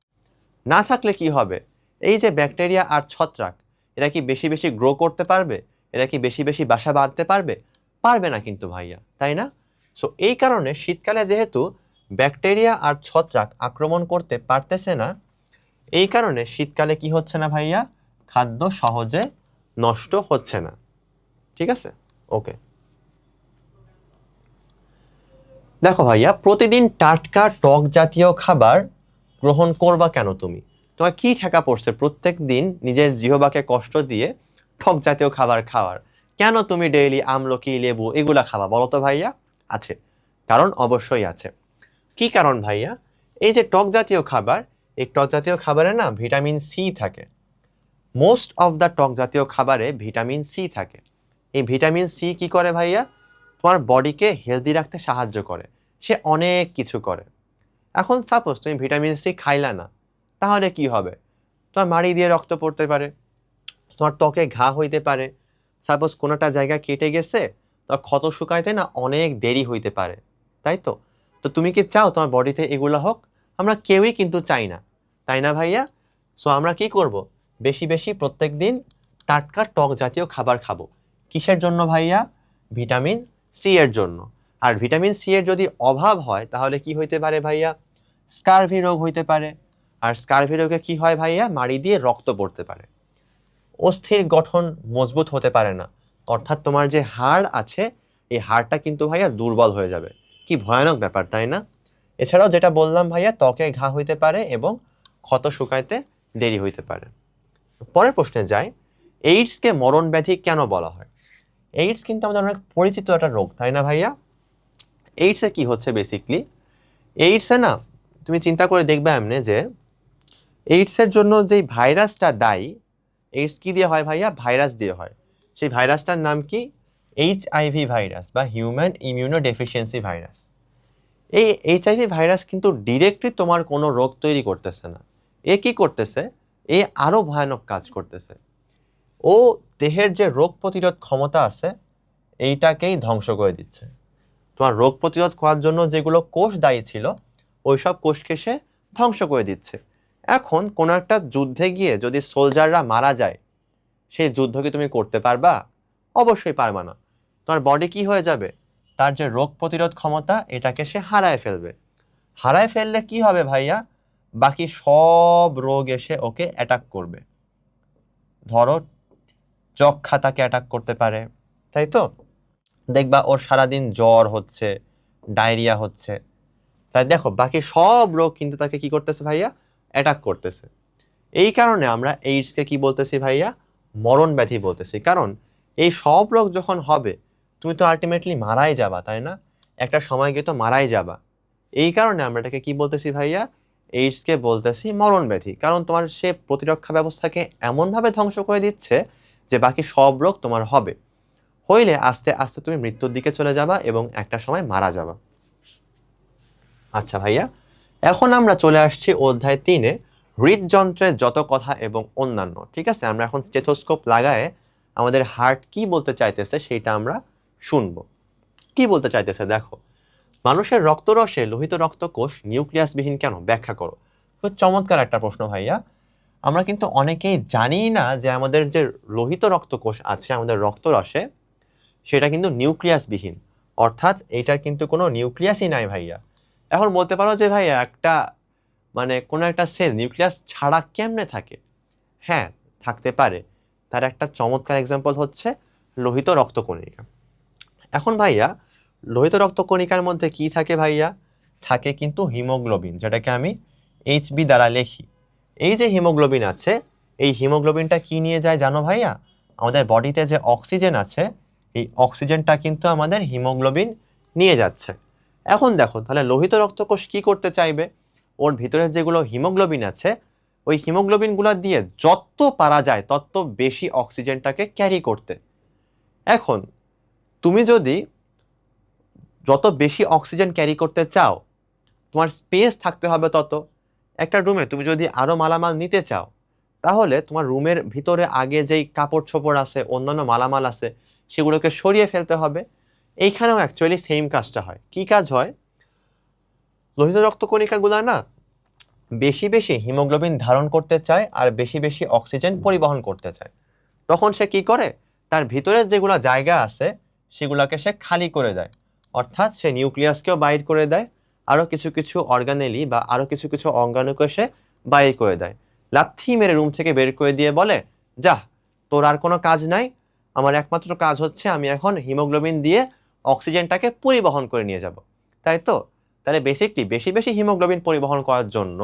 S1: না থাকলে কি হবে? এই যে ব্যাকটেরিয়া আর ছত্রাক, এরা কি বেশি বেশি গ্রো করতে পারবে? এরা কি বেশি বেশি বাসা বাঁধতে পারবে? পারবে না কিন্তু ভাইয়া, তাই না? সো এই কারণে শীতকালে যেহেতু ব্যাকটেরিয়া আর ছত্রাক আক্রমণ করতে পারতেছে না, এই কারণে শীতকালে কি হচ্ছে না ভাইয়া? খাদ্য সহজে নষ্ট হচ্ছে না। ঠিক আছে? ওকে। দেখো ভাইয়া, প্রতিদিন টাটকা টক জাতীয় খাবার গ্রহণ করবা কেন তুমি? তোমার কি ঠেকা পড়ছে প্রত্যেক দিন নিজের জিহ্বাকে কষ্ট দিয়ে টক জাতীয় খাবার খাওয়ার? কেন তুমি ডেইলি আমলকি, লেবু এগুলা খাবা বলো তো ভাইয়া? আছে কারণ, অবশ্যই আছে। কি কারণ ভাইয়া? এই যে টক জাতীয় খাবার, এই টক জাতীয় খাবারে না ভিটামিন সি থাকে। মোস্ট অফ দ্য টক জাতীয় খাবারে ভিটামিন সি থাকে। এই ভিটামিন সি কি করে ভাইয়া? তোমার বডিকে হেলদি রাখতে সাহায্য করে। সে অনেক কিছু করে। এখন সাপোজ তুমি ভিটামিন সি খাইলা না, তাহলে কি হবে? তোমার মাড়ি দিয়ে রক্ত পড়তে পারে, তোমার ত্বকে ঘা হইতে পারে, সাপোজ কোনোটা জায়গা কেটে গেছে, তো ক্ষত শুকাইতে না অনেক দেরি হইতে পারে, তাই তো? তো তুমি কি চাও তোমার বডিতে এগুলো হোক? আমরা কেউই কিন্তু চাই না, তাই না ভাইয়া? সো আমরা কি করব? বেশি বেশি প্রত্যেক দিন টাটকা টক জাতীয় খাবার খাবো। কিসের জন্য ভাইয়া? ভিটামিন সি এর জন্য। আর ভিটামিন সি এর যদি অভাব হয় তাহলে কি হইতে পারে ভাইয়া? স্কারভি রোগ হইতে পারে। আর স্কারভি রোগে কি হয় ভাইয়া? মাড়ি দিয়ে রক্ত পড়তে পারে। অস্থির গঠন মজবুত হতে পারে না, অর্থাৎ তোমার যে হাড় আছে এই হাড়টা কিন্তু ভাইয়া দুর্বল হয়ে যাবে। কি ভয়ানক ব্যাপার, তাই না? এছাড়াও যেটা বললাম ভাইয়া, ত্বকে ঘা হইতে পারে এবং ক্ষত শুকাইতে দেরি হইতে পারে। পরের প্রশ্নে যাই, এইডসকে মরণ ব্যাধি কেন বলা হয়? এইডস কিন্তু আমাদের অনেক পরিচিত একটা রোগ, তাই না ভাইয়া? এইডসে কি হচ্ছে বেসিকলি, এইডসে না তুমি চিন্তা করে দেখবে এমনি যে এইডসের জন্য যেই ভাইরাসটা দায়ী, এইডস কি দিয়ে হয় ভাইয়া? ভাইরাস দিয়ে হয়। সেই ভাইরাসটার নাম কি? এইচআইভি ভাইরাস বা হিউম্যান ইমিউনো ডেফিসিয়েন্সি ভাইরাস। এই এইচআইভি ভাইরাস কিন্তু ডিরেক্টলি তোমার কোনো রোগ তৈরি করতেছে না। এ কি করতেছে? এ আরো ভয়ানক কাজ করতেছে। ও দেহের যে রোগ প্রতিরোধ ক্ষমতা আছে এইটাকেই ধ্বংস করে দিচ্ছে। তোমার রোগ প্রতিরোধ করার জন্য যেগুলো কোষ দায়ী ছিল ওইসব কোষকে সে ধ্বংস করে দিচ্ছে। এখন কোনো একটা যুদ্ধে গিয়ে যদি সোলজাররা মারা যায়, সেই যুদ্ধ কি তুমি করতে পারবা? অবশ্যই পারবা না। তোমার বডি কি হয়ে যাবে? তার যে রোগ প্রতিরোধ ক্ষমতা এটাকে সে হারায় ফেলবে। হারায় ফেললে কি হবে ভাইয়া? বাকি সব রোগ এসে ওকে অ্যাটাক করবে। ধরো যক্ষা তাকে অ্যাটাক করতে পারে, তাই তো? দেখবা ওর সারাদিন জ্বর হচ্ছে, ডায়রিয়া হচ্ছে। তাই দেখো বাকি সব রোগ কিন্তু তাকে কি করতেছে ভাইয়া? অ্যাটাক করতেছে। এই কারণে আমরা এইডসকে কি বলতেছি ভাইয়া? মরণ ব্যাধি বলতেছি। কারণ এই সব রোগ যখন হবে তুমি তো আলটিমেটলি মারাই যাবা, তাই না? একটা সময় গিয়ে তো মারাই যাবা। এই কারণে আমরা এটাকে কি বলতেছি ভাইয়া? এইডসকে বলতেছি মরণ ব্যাধি। কারণ তোমার সে প্রতিরক্ষা ব্যবস্থাকে এমনভাবে ধ্বংস করে দিচ্ছে যে বাকি সব রোগ তোমার হবে, হইলে আস্তে আস্তে তুমি মৃত্যুর দিকে চলে যাবা এবং একটা সময় মারা যাবা। আচ্ছা ভাইয়া, এখন আমরা চলে আসছি অধ্যায় 3-এ, হৃদযন্ত্রের যত কথা এবং অন্যান্য। ঠিক আছে, আমরা এখন স্টেথোস্কোপ লাগায়ে আমাদের হার্ট কি বলতে চাইতেছে সেইটা আমরা শুনবো। কি বলতে চাইতেছে দেখো, মানুষের রক্তরসে লোহিত রক্তকোষ নিউক্লিয়াসবিহীন কেন? ব্যাখ্যা করো। খুব চমৎকার একটা প্রশ্ন ভাইয়া। আমরা কিন্তু অনেকেই জানি না যে আমাদের যে লোহিত রক্তকোষ আছে আমাদের রক্তরসে, সেটা কিন্তু নিউক্লিয়াসবিহীন। অর্থাৎ এটার কিন্তু কোনো নিউক্লিয়াসই নাই ভাইয়া। এখন বলতে পারো যে ভাইয়া একটা মানে কোনো একটা সেল নিউক্লিয়াস ছাড়া কেমনে থাকে? হ্যাঁ, থাকতে পারে। তার একটা চমৎকার এক্সাম্পল হচ্ছে লোহিত রক্তকণিকা। এখন ভাইয়া লোহিত রক্তকণিকার মধ্যে কি থাকে ভাইয়া? থাকে কিন্তু হিমোগ্লোবিন, যেটাকে আমি এইচবি দ্বারা লিখি। এই যে হিমোগ্লোবিন আছে, এই হিমোগ্লোবিনটা কি নিয়ে যায় জানো ভাইয়া? আমাদের বডিতে যে অক্সিজেন আছে এই অক্সিজেনটা কিন্তু আমাদের হিমোগ্লোবিন নিয়ে যাচ্ছে। এখন দেখো তাহলে লোহিত রক্তকোষ কি করতে চাইবে? ওর ভিতরে যেগুলো হিমোগ্লোবিন আছে ওই হিমোগ্লোবিনগুলো দিয়ে যত পারা যায় তত বেশি অক্সিজেনটাকে ক্যারি করতে। এখন তুমি যদি যত বেশি অক্সিজেন ক্যারি করতে চাও তোমার স্পেস থাকতে হবে তত। একটা রুমে তুমি যদি আরো মালামাল নিতে চাও তাহলে তোমার রুমের ভিতরে আগে যেই কাপড় চোপড় আছে অন্যান্য মালামাল আছে সেগুলোকে সরিয়ে ফেলতে হবে। এইখানেও অ্যাকচুয়ালি সেম কাজটা হয়। কি কাজ হয়? লোহিত রক্তকণিকাগুলো না বেশি বেশি হিমোগ্লোবিন ধারণ করতে চায় আর বেশি বেশি অক্সিজেন পরিবহন করতে চায়। তখন সে কি করে? তার ভিতরে যেগুলো জায়গা আছে সেগুলোকে সে খালি করে দেয়। অর্থাৎ সে নিউক্লিয়াসকেও বাইর করে দেয়, আরও কিছু কিছু অর্গানেলি বা আরও কিছু কিছু অঙ্গাণুকে সে বাইর করে দেয়। লাথি মেরে রুম থেকে বের করে দিয়ে বলে, যা, তোর আর কোনো কাজ নাই, আমার একমাত্র কাজ হচ্ছে আমি এখন হিমোগ্লোবিন দিয়ে অক্সিজেনটাকে পরিবহন করে নিয়ে যাব। তাই তো? তাহলে বেসিকলি বেশি বেশি হিমোগ্লোবিন পরিবহন করার জন্য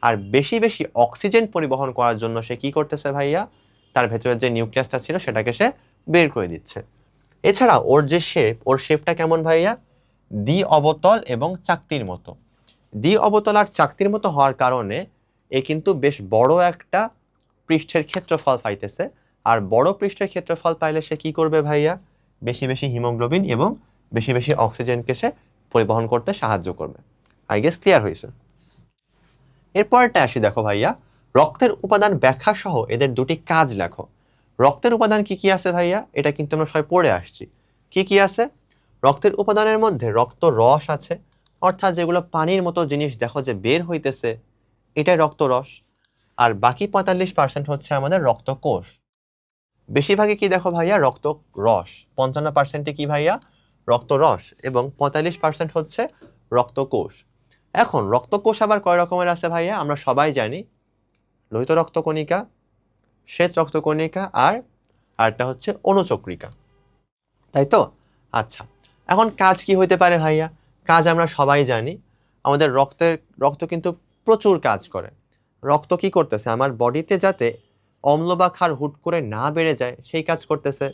S1: আর বেশি বেশি অক্সিজেন পরিবহন করার জন্য সে কি করতেছে ভাইয়া? তার ভেতরে যে নিউক্লিয়াসটা ছিল সেটাকে সে বের করে দিচ্ছে। এছাড়া ওর যে শেপ, ওর শেপটা কেমন ভাইয়া? দ্বি অবতল এবং চাকতির মতো। দ্বি অবতল আর চাকতির মতো হওয়ার কারণে এ কিন্তু বেশ বড় একটা পৃষ্ঠের ক্ষেত্রফল পাইতেছে। আর বড় পৃষ্ঠের ক্ষেত্রফল পাইলে সে কি করবে ভাইয়া? বেশি বেশি হিমোগ্লোবিন এবং বেশি বেশি অক্সিজেনকে সে পরিবহন করতে সাহায্য করবে। আই গেস ক্লিয়ার হয়েছে। এরপরটা আসি দেখো ভাইয়া, রক্তের উপাদান ব্যাখ্যা সহ এদের দুটি কাজ লেখো। রক্তের উপাদান কি কি আছে ভাইয়া? এটা কিন্তু আমরা সবাই পড়ে আসছি। কি কি আছে? রক্তের উপাদানের মধ্যে রক্ত রস আছে, অর্থাৎ যেগুলো পানির মতো জিনিস দেখো যে বের হইতেছে এটাই রক্ত রস। আর বাকি 45% হচ্ছে আমাদের রক্তকোষ। বেশিরভাগই কি দেখো ভাইয়া? রক্ত রস। 55% কি ভাইয়া? রক্ত রস এবং 45% হচ্ছে রক্তকোষ। এখন রক্তকোষ আবার কয় রকমের আছে ভাইয়া? আমরা সবাই জানি লোহিত রক্তকণিকা, শ্বেত রক্তকণিকা আর আরেকটা হচ্ছে অনুচক্রিকা, তাই তো? আচ্ছা, এখন কাজ কি হইতে পারে ভাইয়া? কাজ আমরা সবাই জানি, আমাদের রক্ত কিন্তু প্রচুর কাজ করে। রক্ত কি করতেছে? আমার বডিতে যাতে অম্ল বা ক্ষার হুট করে না বেড়ে যায় সেই কাজ করতেছে।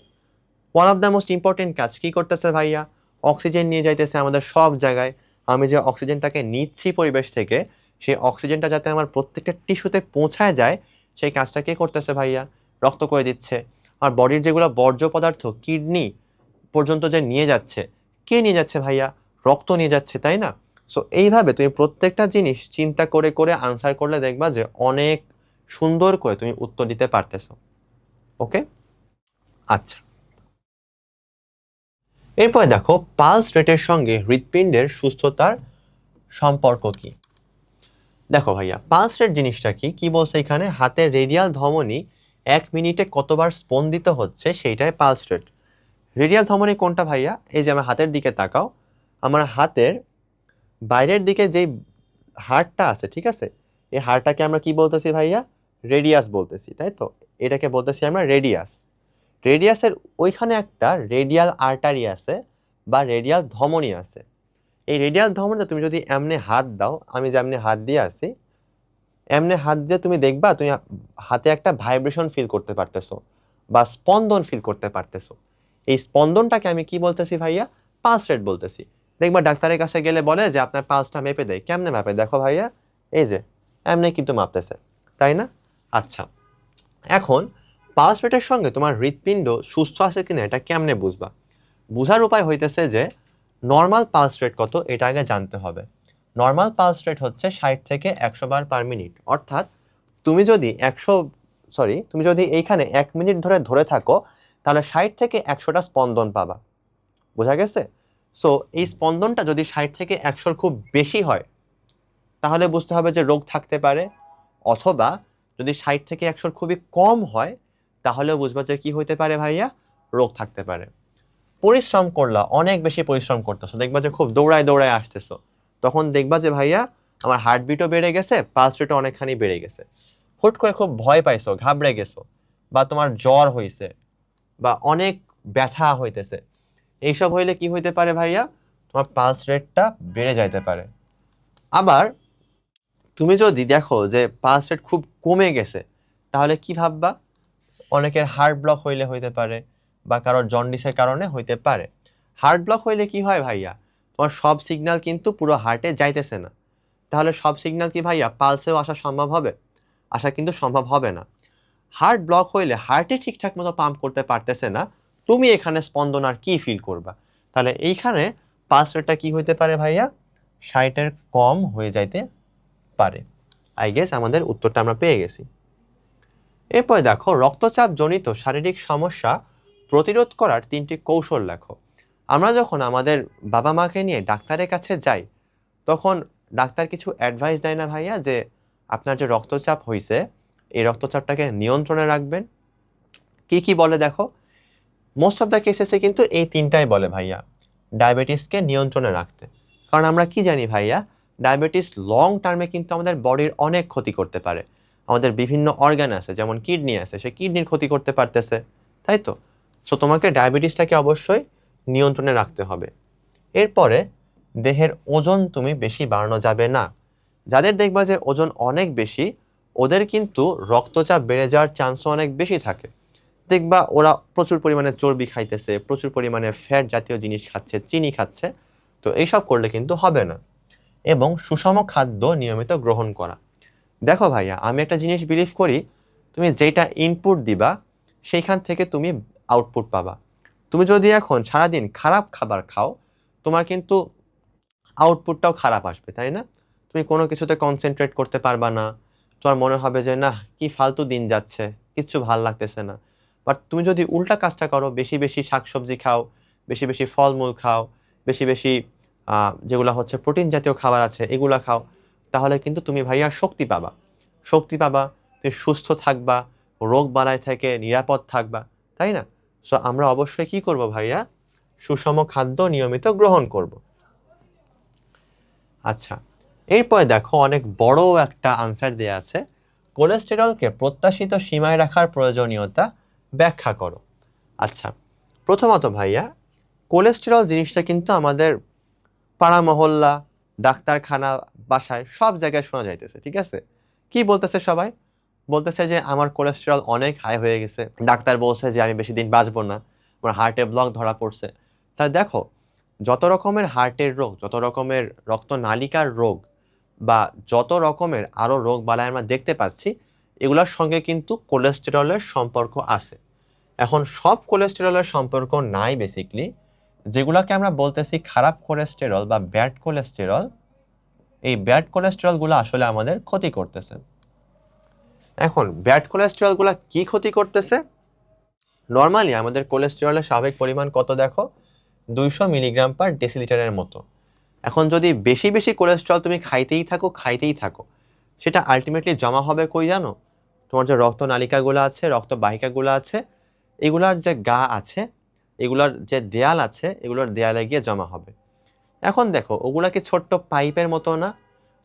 S1: One of the most important কাজ কি করতেছে ভাইয়া, অক্সিজেন নিয়ে যাইতেছে আমাদের সব জায়গায়। আমি যে অক্সিজেনটাকে নিচ্ছি পরিবেশ থেকে, সেই অক্সিজেনটা যাতে আমার প্রত্যেকটা টিস্যুতে পৌঁছায় যায়, সেই কাজটা কে করতেছে ভাইয়া, রক্ত করে দিচ্ছে। আর বডির যেগুলো বর্জ্য পদার্থ কিডনি পর্যন্ত যে নিয়ে যাচ্ছে, কে নিয়ে যাচ্ছে ভাইয়া, রক্ত নিয়ে যাচ্ছে, তাই না? সো এইভাবে তুমি প্রত্যেকটা জিনিস চিন্তা করে করে আনসার করলে দেখবা যে অনেক সুন্দর করে তুমি উত্তর দিতে পারতেছো। ওকে, আচ্ছা। এরপরে দেখো পালস রেটের সঙ্গে হৃৎপিণ্ডের সুস্থতার সম্পর্ক কি। দেখো ভাইয়া, পালস রেট জিনিসটা কি কি বলছে এখানে, হাতের রেডিয়াল ধমনী 1 মিনিটে কতবার স্পন্দিত হচ্ছে সেইটাই পালস রেট। রেডিয়াল ধমনী কোনটা ভাইয়া, এই যে আমার হাতের দিকে তাকাও, আমার হাতের বাইরের দিকে যেই হাড়টা আছে, ঠিক আছে, এই হাড়টাকে আমরা কি বলতেছি ভাইয়া, রেডিয়াস বলতেছি, তাই তো? এটাকে বলতেছি আমরা রেডিয়াস। রেডিয়াসের ওইখানে একটা রেডিয়াল আর্টারি আছে বা রেডিয়াল ধমনী আছে। এই রেডিয়াল ধমনীতে তুমি যদি এমনি হাত দাও, আমি যেমনি হাত দিয়ে আছি, এমনি হাত দিয়ে তুমি দেখবা তুমি হাতে একটা ভাইব্রেশন ফিল করতে পারতেছো বা স্পন্দন ফিল করতে পারতেছো। এই স্পন্দনটাকে আমি কি বলতেছি ভাইয়া, পালস রেট বলতেছি। দেখবা ডাক্তারের কাছে গেলে বলে যে আপনার পালসটা মেপে দেয়, কেমনে মাপে দেখো ভাইয়া, এই যে এমনি কিন্তু মাপতেছে, তাই না? আচ্ছা, এখন পালস রেটের সঙ্গে তোমার হৃৎপিণ্ড সুস্থ আছে কিনা এটা কেমনে বুঝবা? বোঝার উপায় হইতেছে যে নর্মাল পালস রেট কত এটা আগে জানতে হবে। নর্মাল পালস রেট হচ্ছে 60 থেকে 100 বার পার মিনিট। অর্থাৎ তুমি যদি তুমি যদি এইখানে 1 মিনিট ধরে ধরে থাকো, তাহলে 60 থেকে 100টা স্পন্দন পাবা। বোঝা গেছে? সো এই স্পন্দনটা যদি 60 থেকে 100 খুব বেশি হয়, তাহলে বুঝতে হবে যে রোগ থাকতে পারে। অথবা যদি 60 থেকে 100 খুবই কম হয়, তাহলেও বুঝবা যে কি হইতে পারে ভাইয়া, রোগ থাকতে পারে। পরিশ্রম করলা, অনেক বেশি পরিশ্রম করতেছো, দেখবা যে খুব দৌড়ায় দৌড়ায় আসতেছো, তখন দেখবা যে ভাইয়া আমার হার্টবিটও বেড়ে গেছে, পালস রেটও অনেকখানি বেড়ে গেছে। হুট করে খুব ভয় পাইছো, ঘাবড়ে গেছো, বা তোমার জ্বর হইছে, বা অনেক ব্যথা হইতেছে, এইসব হইলে কি হইতে পারে ভাইয়া, তোমার পালস রেটটা বেড়ে যাইতে পারে। আবার তুমি যদি দেখো যে পালস রেট খুব কমে গেছে, তাহলে কি ভাববা, অনেকের হার্ট ব্লক হইলে হইতে পারে, বা কারোর জন্ডিসের কারণে হইতে পারে। হার্ট ব্লক হইলে কি হয় ভাইয়া, তোমার সব সিগন্যাল কিন্তু পুরো হার্টে যাইতেছে না। তাহলে সব সিগন্যাল কি ভাইয়া পালসেও আসা সম্ভব হবে? আসা কিন্তু সম্ভব হবে না। হার্ট ব্লক হইলে হার্টে ঠিকঠাক মতো পাম্প করতে পারতেছে না, তুমি এখানে স্পন্দন আর কি ফিল করবা? তাহলে এইখানে পালস রেটটা কি হইতে পারে ভাইয়া, 60-এর কম হয়ে যাইতে পারে। আই গেস আমাদের উত্তরটা আমরা পেয়ে গেছি। এরপরে দেখো রক্তচাপ জনিত শারীরিক সমস্যা প্রতিরোধ করার 3টি কৌশল লেখো। আমরা যখন আমাদের বাবা মাকে নিয়ে ডাক্তারের কাছে যাই, তখন ডাক্তার কিছু অ্যাডভাইস দেয় না ভাইয়া, যে আপনার যে রক্তচাপ হয়েছে এই রক্তচাপটাকে নিয়ন্ত্রণে রাখবেন? কি কি বলে দেখো, মোস্ট অফ দ্য কেসেসে কিন্তু এই 3টাই বলে ভাইয়া, ডায়াবেটিসকে নিয়ন্ত্রণে রাখতে। কারণ আমরা কি জানি ভাইয়া, ডায়াবেটিস লং টার্মে কিন্তু আমাদের বডির অনেক ক্ষতি করতে পারে। আমাদের বিভিন্ন অর্গান আছে, যেমন কিডনি আছে, সে কিডনির ক্ষতি করতে পারতেছে, তাই তো? সো তোমাকে ডায়াবেটিসটাকে অবশ্যই নিয়ন্ত্রণে রাখতে হবে। এরপরে দেহের ওজন তুমি বেশি বাড়ানো যাবে না। যাদের দেখবা যে ওজন অনেক বেশি, ওদের কিন্তু রক্তচাপ বেড়ে যাওয়ার চান্সও অনেক বেশি থাকে। দেখবা ওরা প্রচুর পরিমাণে চর্বি খাইতেছে, প্রচুর পরিমাণে ফ্যাট জাতীয় জিনিস খাচ্ছে, চিনি খাচ্ছে। তো এইসব করলে কিন্তু হবে না। এবং সুষম খাদ্য নিয়মিত গ্রহণ করা। দেখো ভাইয়া, আমি একটা জিনিস বিলিভ করি, তুমি যেটা ইনপুট দিবা সেইখান থেকে তুমি আউটপুট পাবা। তুমি যদি এখন সারাদিন খারাপ খাবার খাও, তোমার কিন্তু আউটপুটটাও খারাপ আসবে, তাই না? তুমি কোনো কিছুতে কনসেন্ট্রেট করতে পারবা না, তোমার মনে হবে যে না, কি ফালতু দিন যাচ্ছে, কিচ্ছু ভাল লাগতেছে না। বাট তুমি যদি উল্টা কাজটা করো, বেশি বেশি শাকসবজি খাও, বেশি বেশি ফলমূল খাও, বেশি বেশি যেগুলো হচ্ছে প্রোটিন জাতীয় খাবার আছে এগুলা খাও, তাহলে কিন্তু তুমি ভাইয়া শক্তি পাবা। শক্তি পাবা, তুমি সুস্থ থাকবা, রোগ বালাই থেকে নিরাপদ থাকবা, তাই না? সো আমরা অবশ্যই কি করব ভাইয়া, সুষম খাদ্য নিয়মিত গ্রহণ করব। আচ্ছা, এরপরে দেখো অনেক বড় একটা আনসার দেয়া আছে, কোলেস্টেরলকে প্রত্যাশিত সীমায় রাখার প্রয়োজনীয়তা ব্যাখ্যা করো। আচ্ছা, প্রথমত ভাইয়া, কোলেস্টেরল জিনিসটা কিন্তু আমাদের পাড়া মহল্লা, ডাক্তারখানা, বাসায় সব জায়গায় শোনা যাইতেছে, ঠিক আছে? কি বলতেছে সবাই? বলতেছে যে আমার কোলেস্টেরল অনেক হাই হয়ে গেছে, ডাক্তার বলছে যে আমি বেশি দিন বাঁচবো না, তোমার হার্টে ব্লক ধরা পড়ছে। তাহলে দেখো, যত রকমের হার্টের রোগ, যত রকমের রক্তনালিকার রোগ বা যত রকমের আরও রোগ বালাই আমরা দেখতে পাচ্ছি, এগুলোর সঙ্গে কিন্তু কোলেস্টেরলের সম্পর্ক আছে। এখন সব কোলেস্টেরলের সম্পর্ক নাই বেসিকলি, যেগুলোকে আমরা বলতেছি খারাপ কোলেস্টেরল বা ব্যাড কোলেস্টেরল, এই ব্যাড কোলেস্টেরলগুলো আসলে আমাদের ক্ষতি করতেছে। এখন ব্যাড কোলেস্টেরলগুলো কি ক্ষতি করতেছে? নর্মালি আমাদের কোলেস্টেরলের স্বাভাবিক পরিমাণ কত দেখো, 200 মিলিগ্রাম পার ডেসিলিটারের মতো। এখন যদি বেশি বেশি কোলেস্টেরল তুমি খাইতেই থাকো, সেটা আলটিমেটলি জমা হবে কই জানো? তোমার যে রক্তনালিকাগুলো আছে, রক্তবাহিকাগুলো আছে, এগুলার যে গা আছে, এগুলার যে দেয়াল আছে, এগুলোর দেয়ালে গিয়ে জমা হবে। এখন দেখো, ওগুলা কি ছোট্ট পাইপের মতো না?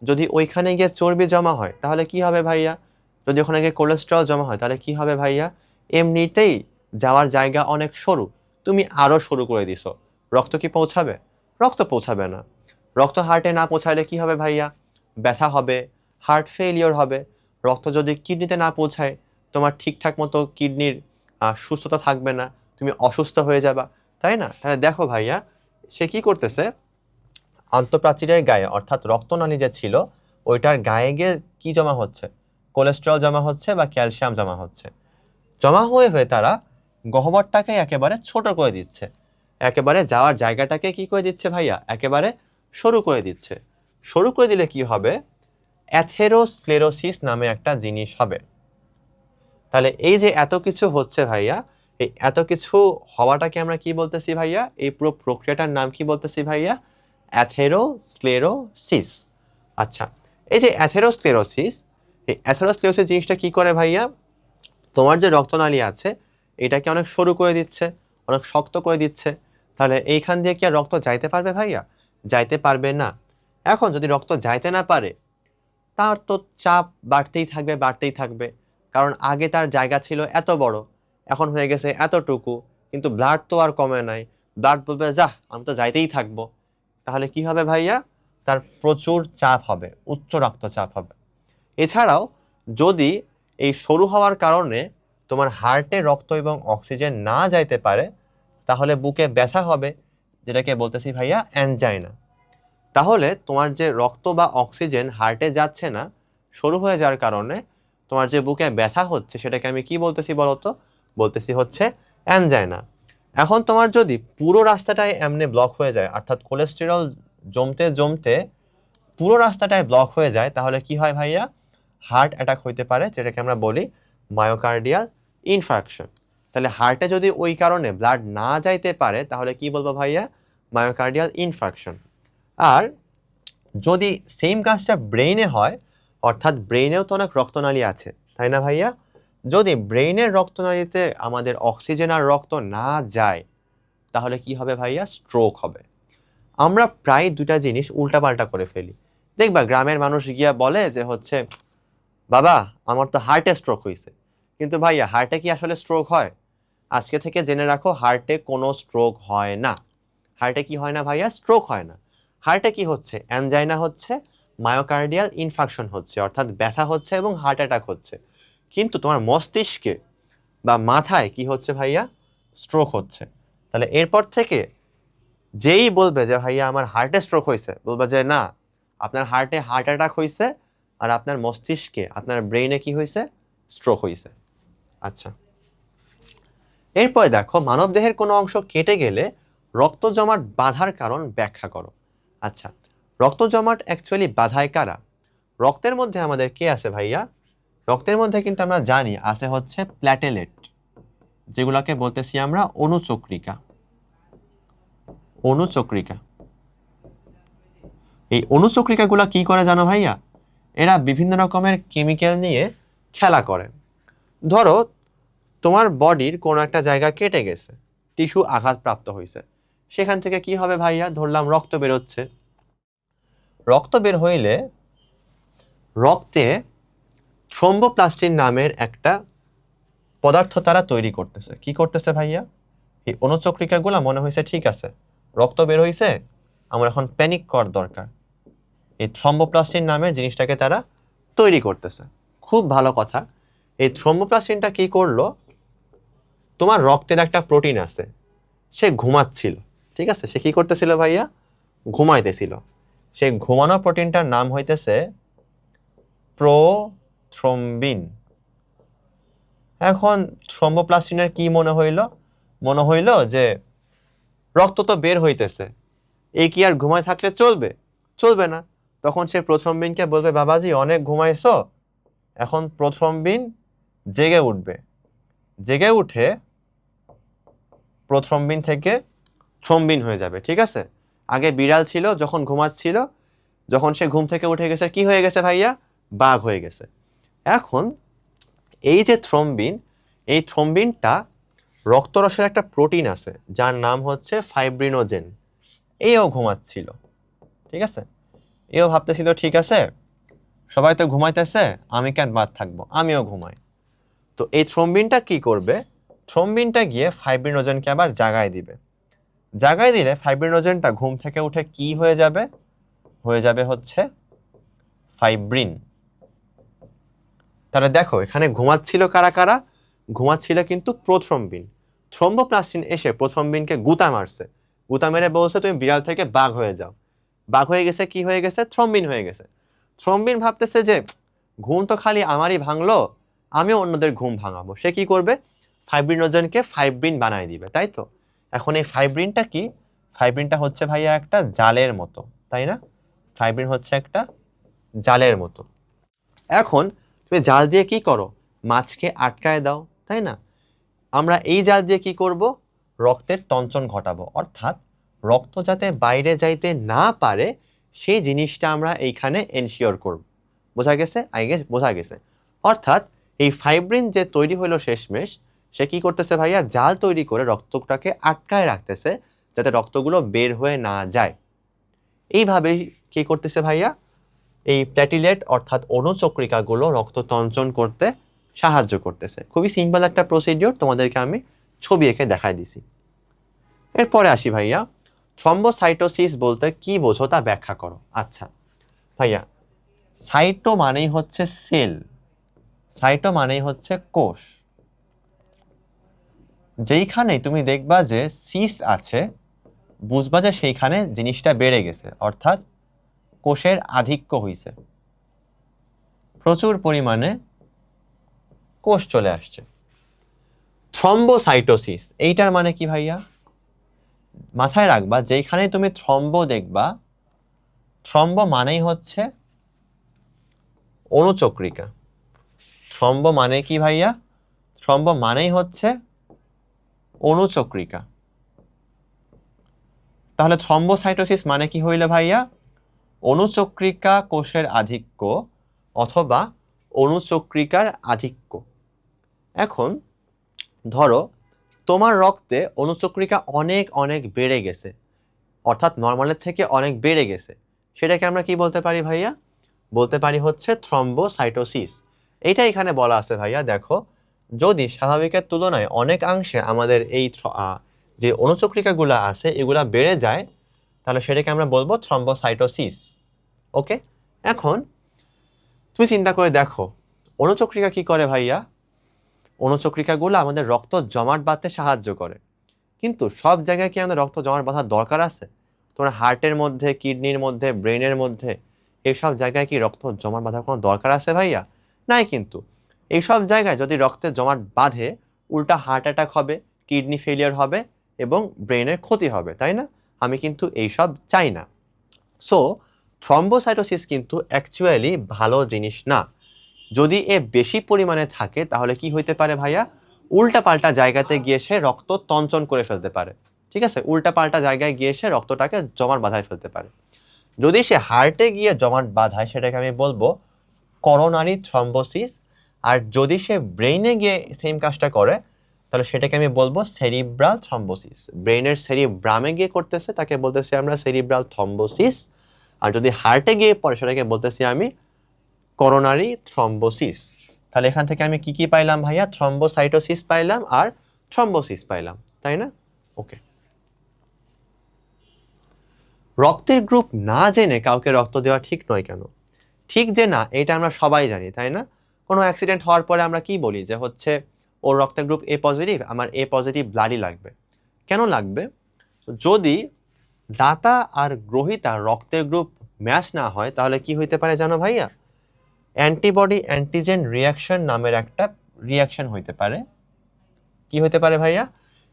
S1: যদি ওইখানে গিয়ে চর্বি জমা হয় তাহলে কি হবে ভাইয়া? যদি ওখানে গিয়ে কোলেস্টেরল জমা হয় তাহলে কি হবে ভাইয়া? এমনিতেই যাওয়ার জায়গা অনেক সরু, তুমি আরও সরু করে দিছো, রক্ত কি পৌঁছাবে? রক্ত পৌঁছাবে না। রক্ত হার্টে না পৌঁছালে কি হবে ভাইয়া? ব্যথা হবে, হার্ট ফেলিওর হবে। রক্ত যদি কিডনিতে না পৌঁছায়, তোমার ঠিকঠাক মতো কিডনির সুস্থতা থাকবে না, তুমি অসুস্থ হয়ে যাবা, তাই না? তাহলে দেখো ভাইয়া, সে কি করতেছে, আন্তঃপ্রাচীরের গায়ে অর্থাৎ রক্তনালী যে ছিল ওইটার গায়ে গিয়ে কি জমা হচ্ছে? কোলেস্টেরল জমা হচ্ছে বা ক্যালসিয়াম জমা হচ্ছে। জমা হয়ে হয়ে তারা গহ্বরটাকে একেবারে ছোট করে দিচ্ছে, একেবারে যাওয়ার জায়গাটাকে কি করে দিচ্ছে ভাইয়া? একেবারে সরু করে দিচ্ছে। সরু করে দিলে কি হবে? অ্যাথেরোস্ক্লেরোসিস নামে একটা জিনিস হবে। তাহলে এই যে এত কিছু হচ্ছে ভাইয়া, এই এত কিছু হওয়াটাকে আমরা কি বলতেছি ভাইয়া? এই পুরো প্রক্রিয়াটার নাম কি বলতেছি ভাইয়া? অ্যাথেরোস্ক্লেরোসিস। আচ্ছা, এই যে অ্যাথেরোস্ক্লেরোসিস, এই অ্যাথেরোস্ক্লেরোসিস জিনিসটা কি করে ভাইয়া? তোমার যে রক্তনালী আছে এটাকে অনেক সরু করে দিচ্ছে, অনেক শক্ত করে দিচ্ছে। তাহলে এইখান দিয়ে কি আর রক্ত যাইতে পারবে ভাইয়া? যাইতে পারবে না। এখন যদি রক্ত যাইতে না পারে, তার তো চাপ বাড়তেই থাকবে। কারণ আগে তার জায়গা ছিল এত বড়, এখন হয়ে গেছে এতটুকু, কিন্তু ব্লাড তো আর কমে নাই। ব্লাড বলবে যা, আমি তো যাইতেই থাকবো। তাহলে কি হবে ভাইয়া? তার প্রচুর চাপ হবে, উচ্চ রক্তচাপ হবে। এছাড়াও যদি এই সরু হওয়ার কারণে তোমার হার্টে রক্ত এবং অক্সিজেন না যাইতে পারে, তাহলে বুকে ব্যথা হবে, যেটাকে বলতেছি ভাইয়া অ্যানজাইনা। তাহলে তোমার যে রক্ত বা অক্সিজেন হার্টে যাচ্ছে না, সরু হয়ে যাওয়ার কারণে তোমার যে বুকে ব্যথা হচ্ছে, সেটাকে আমি কি বলতেছি বলতো? বলতেছি হচ্ছে অ্যানজাইনা। এখন তোমার যদি পুরো রাস্তাটাই এমনি ব্লক হয়ে যায়, অর্থাৎ কোলেস্টেরল জমতে জমতে পুরো রাস্তাটায় ব্লক হয়ে যায়, তাহলে কি হয় ভাইয়া? হার্ট অ্যাটাক হইতে পারে, যেটাকে আমরা বলি মায়োকার্ডিয়াল ইনফার্কশন। তাহলে হার্টে যদি ওই কারণে ব্লাড না যাইতে পারে, তাহলে কি বলবো ভাইয়া? Myocardial infarction. আর যদি সেম কাজটা ব্রেইনে হয়, অর্থাৎ ব্রেইনেও তো অনেক রক্তনালী আছে, তাই না ভাইয়া? যদি ব্রেইনের রক্তনালীতে আমাদের অক্সিজেন আর রক্ত না যায়, তাহলে কি হবে ভাইয়া? স্ট্রোক হবে। আমরা প্রায় দুটা জিনিস উল্টাপাল্টা করে ফেলি। দেখবা গ্রামের মানুষ গিয়া বলে যে হচ্ছে, বাবা আমার তো হার্টে স্ট্রোক হয়েছে। কিন্তু ভাইয়া, হার্টে কি আসলে স্ট্রোক হয়? আজকে থেকে জেনে রাখো, হার্টে কোনো স্ট্রোক হয় না। হার্টে কি হয় না ভাইয়া? স্ট্রোক হয় না। হার্টে কি হচ্ছে? অ্যানজাইনা হচ্ছে, মায়োকার্ডিয়াল ইনফাকশন হচ্ছে, অর্থাৎ ব্যথা হচ্ছে এবং হার্ট অ্যাটাক হচ্ছে। কিন্তু তোমার মস্তিষ্কে বা মাথায় কি হচ্ছে ভাইয়া? স্ট্রোক হচ্ছে। তাহলে এরপর থেকে যেই বলবে যে ভাইয়া আমার হার্টে স্ট্রোক হয়েছে, বলবে যে না, আপনার হার্টে হার্ট অ্যাটাক হয়েছে, আর আপনার মস্তিষ্কে, আপনার ব্রেইনে কি হয়েছে? স্ট্রোক হয়েছে। আচ্ছা, এরপরে দেখো, মানবদেহের কোনো অংশ কেটে গেলে রক্ত জমাট বাঁধার কারণ ব্যাখ্যা করো। আচ্ছা, রক্ত জমাট অ্যাকচুয়ালি বাধায় কারা? রক্তের মধ্যে আমাদের কে আছে ভাইয়া? রক্তের মধ্যে কিন্তু আমরা জানি আছে হচ্ছে প্ল্যাটেলেট, যেগুলোকে বলতেছি আমরা অণুচক্রিকা। অণুচক্রিকা, এই অণুচক্রিকাগুলো কি করে জানো ভাইয়া? এরা বিভিন্ন রকমের কেমিক্যাল নিয়ে খেলা করে। ধরো তোমার বডির কোনো একটা জায়গা কেটে গেছে, টিস্যু আঘাতপ্রাপ্ত হয়েছে, সেখান থেকে কি হবে ভাইয়া? ধরলাম রক্ত বেরোচ্ছে। রক্ত বের হইলে রক্তে থ্রোম্বোপ্লাস্টিন নামের একটা পদার্থ তারা তৈরি করতেছে। কি করতেছে ভাইয়া? এই অণুচক্রিকাগুলো মনে হয়েছে ঠিক আছে, রক্ত বের হয়েছে, আমার এখন প্যানিক করার দরকার, এই থ্রম্বোপ্লাস্টিন নামের জিনিসটাকে তারা তৈরি করতেছে। খুব ভালো কথা। এই থ্রম্বোপ্লাস্টিনটা কি করলো? তোমার রক্তের একটা প্রোটিন আছে, সে ঘুমাচ্ছিল, ঠিক আছে? সে কি করতেছিল ভাইয়া? ঘুমাইতেছিল। সেই ঘুমানো প্রোটিনটার নাম হইতেছে প্রোথ্রম্বিন। এখন থ্রম্বোপ্লাস্টিনের কি মনে হইল? মনে হইল যে রক্ত তো বের হইতেছে, এই কি আর ঘুমায় থাকলে চলবে? চলবে না। তখন সে প্রথ্রম্বিনকে বলবে, বাবাজি অনেক ঘুমাইছো, এখন প্রথ্রম্বিন জেগে উঠবে। জেগে উঠে প্রথ্রম্বিন থেকে থ্রম্বিন হয়ে যাবে, ঠিক আছে? আগে বিড়াল ছিল, যখন ঘুমাচ্ছিল, যখন সে ঘুম থেকে উঠে গেছে, কি হয়ে গেছে ভাইয়া? বাঘ হয়ে গেছে। এখন এই যে থ্রম্বিন, এই থ্রম্বিনটা রক্তরসের একটা প্রোটিন আছে যার নাম হচ্ছে ফাইব্রিনোজেন। এও ঘুমাচ্ছিল, ঠিক আছে? এও ভাবতেছিল ঠিক আছে, সবাই তো ঘুমাইতেছে, আমি কেন বাদ থাকবো, আমিও ঘুমাই। তো এই থ্রম্বিনটা কি করবে? থ্রম্বিনটা গিয়ে ফাইব্রিনোজেনকে আবার জাগায় দিবে। জাগায় দিলে ফাইব্রিনোজেনটা ঘুম থেকে উঠে কি হয়ে যাবে? হয়ে যাবে হচ্ছে ফাইব্রিন। তাহলে দেখো এখানে ঘুমাচ্ছিল কারা কারা? ঘুমাচ্ছিল কিন্তু প্রথ্রম্বিন। থ্রম্বোপ্লাস্টিন এসে প্রথ্রম্বিনকে গুতা মারছে, গুতা মেরে বলছে তুমি বিড়াল থেকে বাঘ হয়ে যাও। বাঘ হয়ে গেছে, কি হয়ে গেছে? থ্রম্বিন হয়ে গেছে। থ্রম্বিন ভাবতেছে যে ঘুম তো খালি আমারই ভাঙলো, আমিও অন্যদের ঘুম ভাঙাবো। সে কি করবে? ফাইব্রিনোজেনকে ফাইব্রিন বানায় দিবে, তাই তো? এখন এই ফাইব্রিনটা কি? ফাইব্রিনটা হচ্ছে ভাইয়া একটা জালের মতো, তাই না? ফাইব্রিন হচ্ছে একটা জালের মতো। এখন তুমি জাল দিয়ে কি করো? মাছকে আটকায় দাও, তাই না? আমরা এই জাল দিয়ে কি করব? রক্তের তঞ্চন ঘটাবো, অর্থাৎ রক্ত যাতে বাইরে যাইতে না পারে সেই জিনিসটা আমরা এইখানে এনশিওর করব। বোঝা গেছে? আই গেস বোঝা গেছে। অর্থাৎ এই ফাইব্রিন যে তৈরি হলো শেষমেশ, সে কি করতেছে ভাইয়া? জাল তৈরি করে রক্তটাকে আটকায় রাখতেছে যাতে রক্তগুলো বের হয়ে না যায়। এইভাবেই কি করতেছে ভাইয়া? এই প্ল্যাটিলেট অর্থাৎ অণুচক্রিকাগুলো রক্ত তঞ্চন করতে সাহায্য করতেছে। খুবই সিম্পল একটা প্রসিডিওর, তোমাদেরকে আমি ছবি এঁকে দেখাই দিছি। এরপরে আসি ভাইয়া, থ্রম্বোসাইটোসিস বলতে কি বোঝো তা ব্যাখ্যা করো। আচ্ছা ভাইয়া, সাইটো মানেই হচ্ছে সেল, সাইটো মানেই হচ্ছে কোষ। যেইখানে তুমি দেখবা যে সিস আছে, বুঝবা যে সেইখানে জিনিসটা বেড়ে গেছে, অর্থাৎ কোষের আধিক্য হইছে, প্রচুর পরিমাণে কোষ চলে আসছে। থ্রম্বোসাইটোসিস এইটার মানে কি ভাইয়া? মাথায় রাখবা যেখানে তুমি থ্রম্বো দেখবা, থ্রম্বো মানেই হচ্ছে অণুচক্রিকা। থ্রম্বো মানে কি ভাইয়া? থ্রম্বো মানেই হচ্ছে অণুচক্রিকা। তাহলে থ্রম্বোসাইটোসিস মানে কি হইল ভাইয়া? অণুচক্রিকা কোষের আধিক্য অথবা অণুচক্রিকার আধিক্য। এখন ধরো তোমার রক্তে অণুচক্রিকা অনেক অনেক বেড়ে গেছে, অর্থাৎ নর্মালের থেকে অনেক বেড়ে গেছে, সেটাকে আমরা কি বলতে পারি ভাইয়া? বলতে পারি হচ্ছে থ্রম্বোসাইটোসিস। এইটা এখানে বলা আছে ভাইয়া, দেখো যদি স্বাভাবিকের তুলনায় অনেকাংশে আমাদের এই যে অণুচক্রিকাগুলো আছে এগুলা বেড়ে যায়, তাহলে সেটাকে আমরা বলবো থ্রম্বোসাইটোসিস। ওকে, এখন তুমি চিন্তা করে দেখো অণুচক্রিকা কি করে ভাইয়া? অণুচক্রিকাগুলো আমাদের রক্ত জমাট বাঁধতে সাহায্য করে, কিন্তু সব জায়গায় কি আমাদের রক্ত জমাট বাঁধার দরকার আছে? তোমার হার্টের মধ্যে, কিডনির মধ্যে, ব্রেনের মধ্যে এইসব জায়গায় কি রক্ত জমাট বাঁধার কোনো দরকার আছে ভাইয়া? নাই। কিন্তু এইসব জায়গায় যদি রক্তের জমাট বাঁধে, উল্টা হার্ট অ্যাটাক হবে, কিডনি ফেলিয়ার হবে এবং ব্রেনের ক্ষতি হবে, তাই না? আমি কিন্তু এইসব চাই না। সো থ্রম্বোসাইটোসিস কিন্তু অ্যাকচুয়ালি ভালো জিনিস না। যদি এ বেশি পরিমাণে থাকে তাহলে কি হইতে পারে ভাইয়া? উল্টা পাল্টা জায়গাতে গিয়ে সে রক্ত তঞ্চন করে ফেলতে পারে, ঠিক আছে? উল্টা পাল্টা জায়গায় গিয়ে সে রক্তটাকে জমাট বাঁধায় ফেলতে পারে। যদি সে হার্টে গিয়ে জমাট বাঁধায় সেটাকে আমি বলবো করোনারি থ্রম্বোসিস। আর যদি সে ব্রেইনে গিয়ে সেম কাজটা করে তাহলে সেটাকে আমি বলবো সেরিব্রাল থ্রম্বোসিস। ব্রেইনের সেরিব্রামে গিয়ে করতেছে তাকে বলতেছি আমরা সেরিব্রাল থ্রম্বোসিস, আর যদি হার্টে গিয়ে পড়ে সেটাকে বলতেছি আমি করোনারি থ্রম্বোসিস। তাহলে এখান থেকে আমি কি কি পাইলাম ভাইয়া? থ্রম্বোসাইটোসিস পাইলাম আর থ্রম্বোসিস পাইলাম, তাই না? ওকে, রক্তের গ্রুপ না জেনে কাউকে রক্ত দেওয়া ঠিক নয় কেন? ঠিক যে না এটা আমরা সবাই জানি, তাই না? কোনো অ্যাক্সিডেন্ট হওয়ার পরে আমরা কি বলি যে হচ্ছে ওর রক্তের গ্রুপ এ পজিটিভ, আমার এ পজিটিভ ব্লাডই লাগবে। কেন লাগবে? যদি দাতা আর গ্রহীতা রক্তের গ্রুপ ম্যাচ না হয় তাহলে কি হইতে পারে জানো ভাইয়া? অ্যান্টিবডি অ্যান্টিজেন রিয়াকশন নামের একটা রিয়াকশন হইতে পারে। কি হইতে পারে ভাইয়া?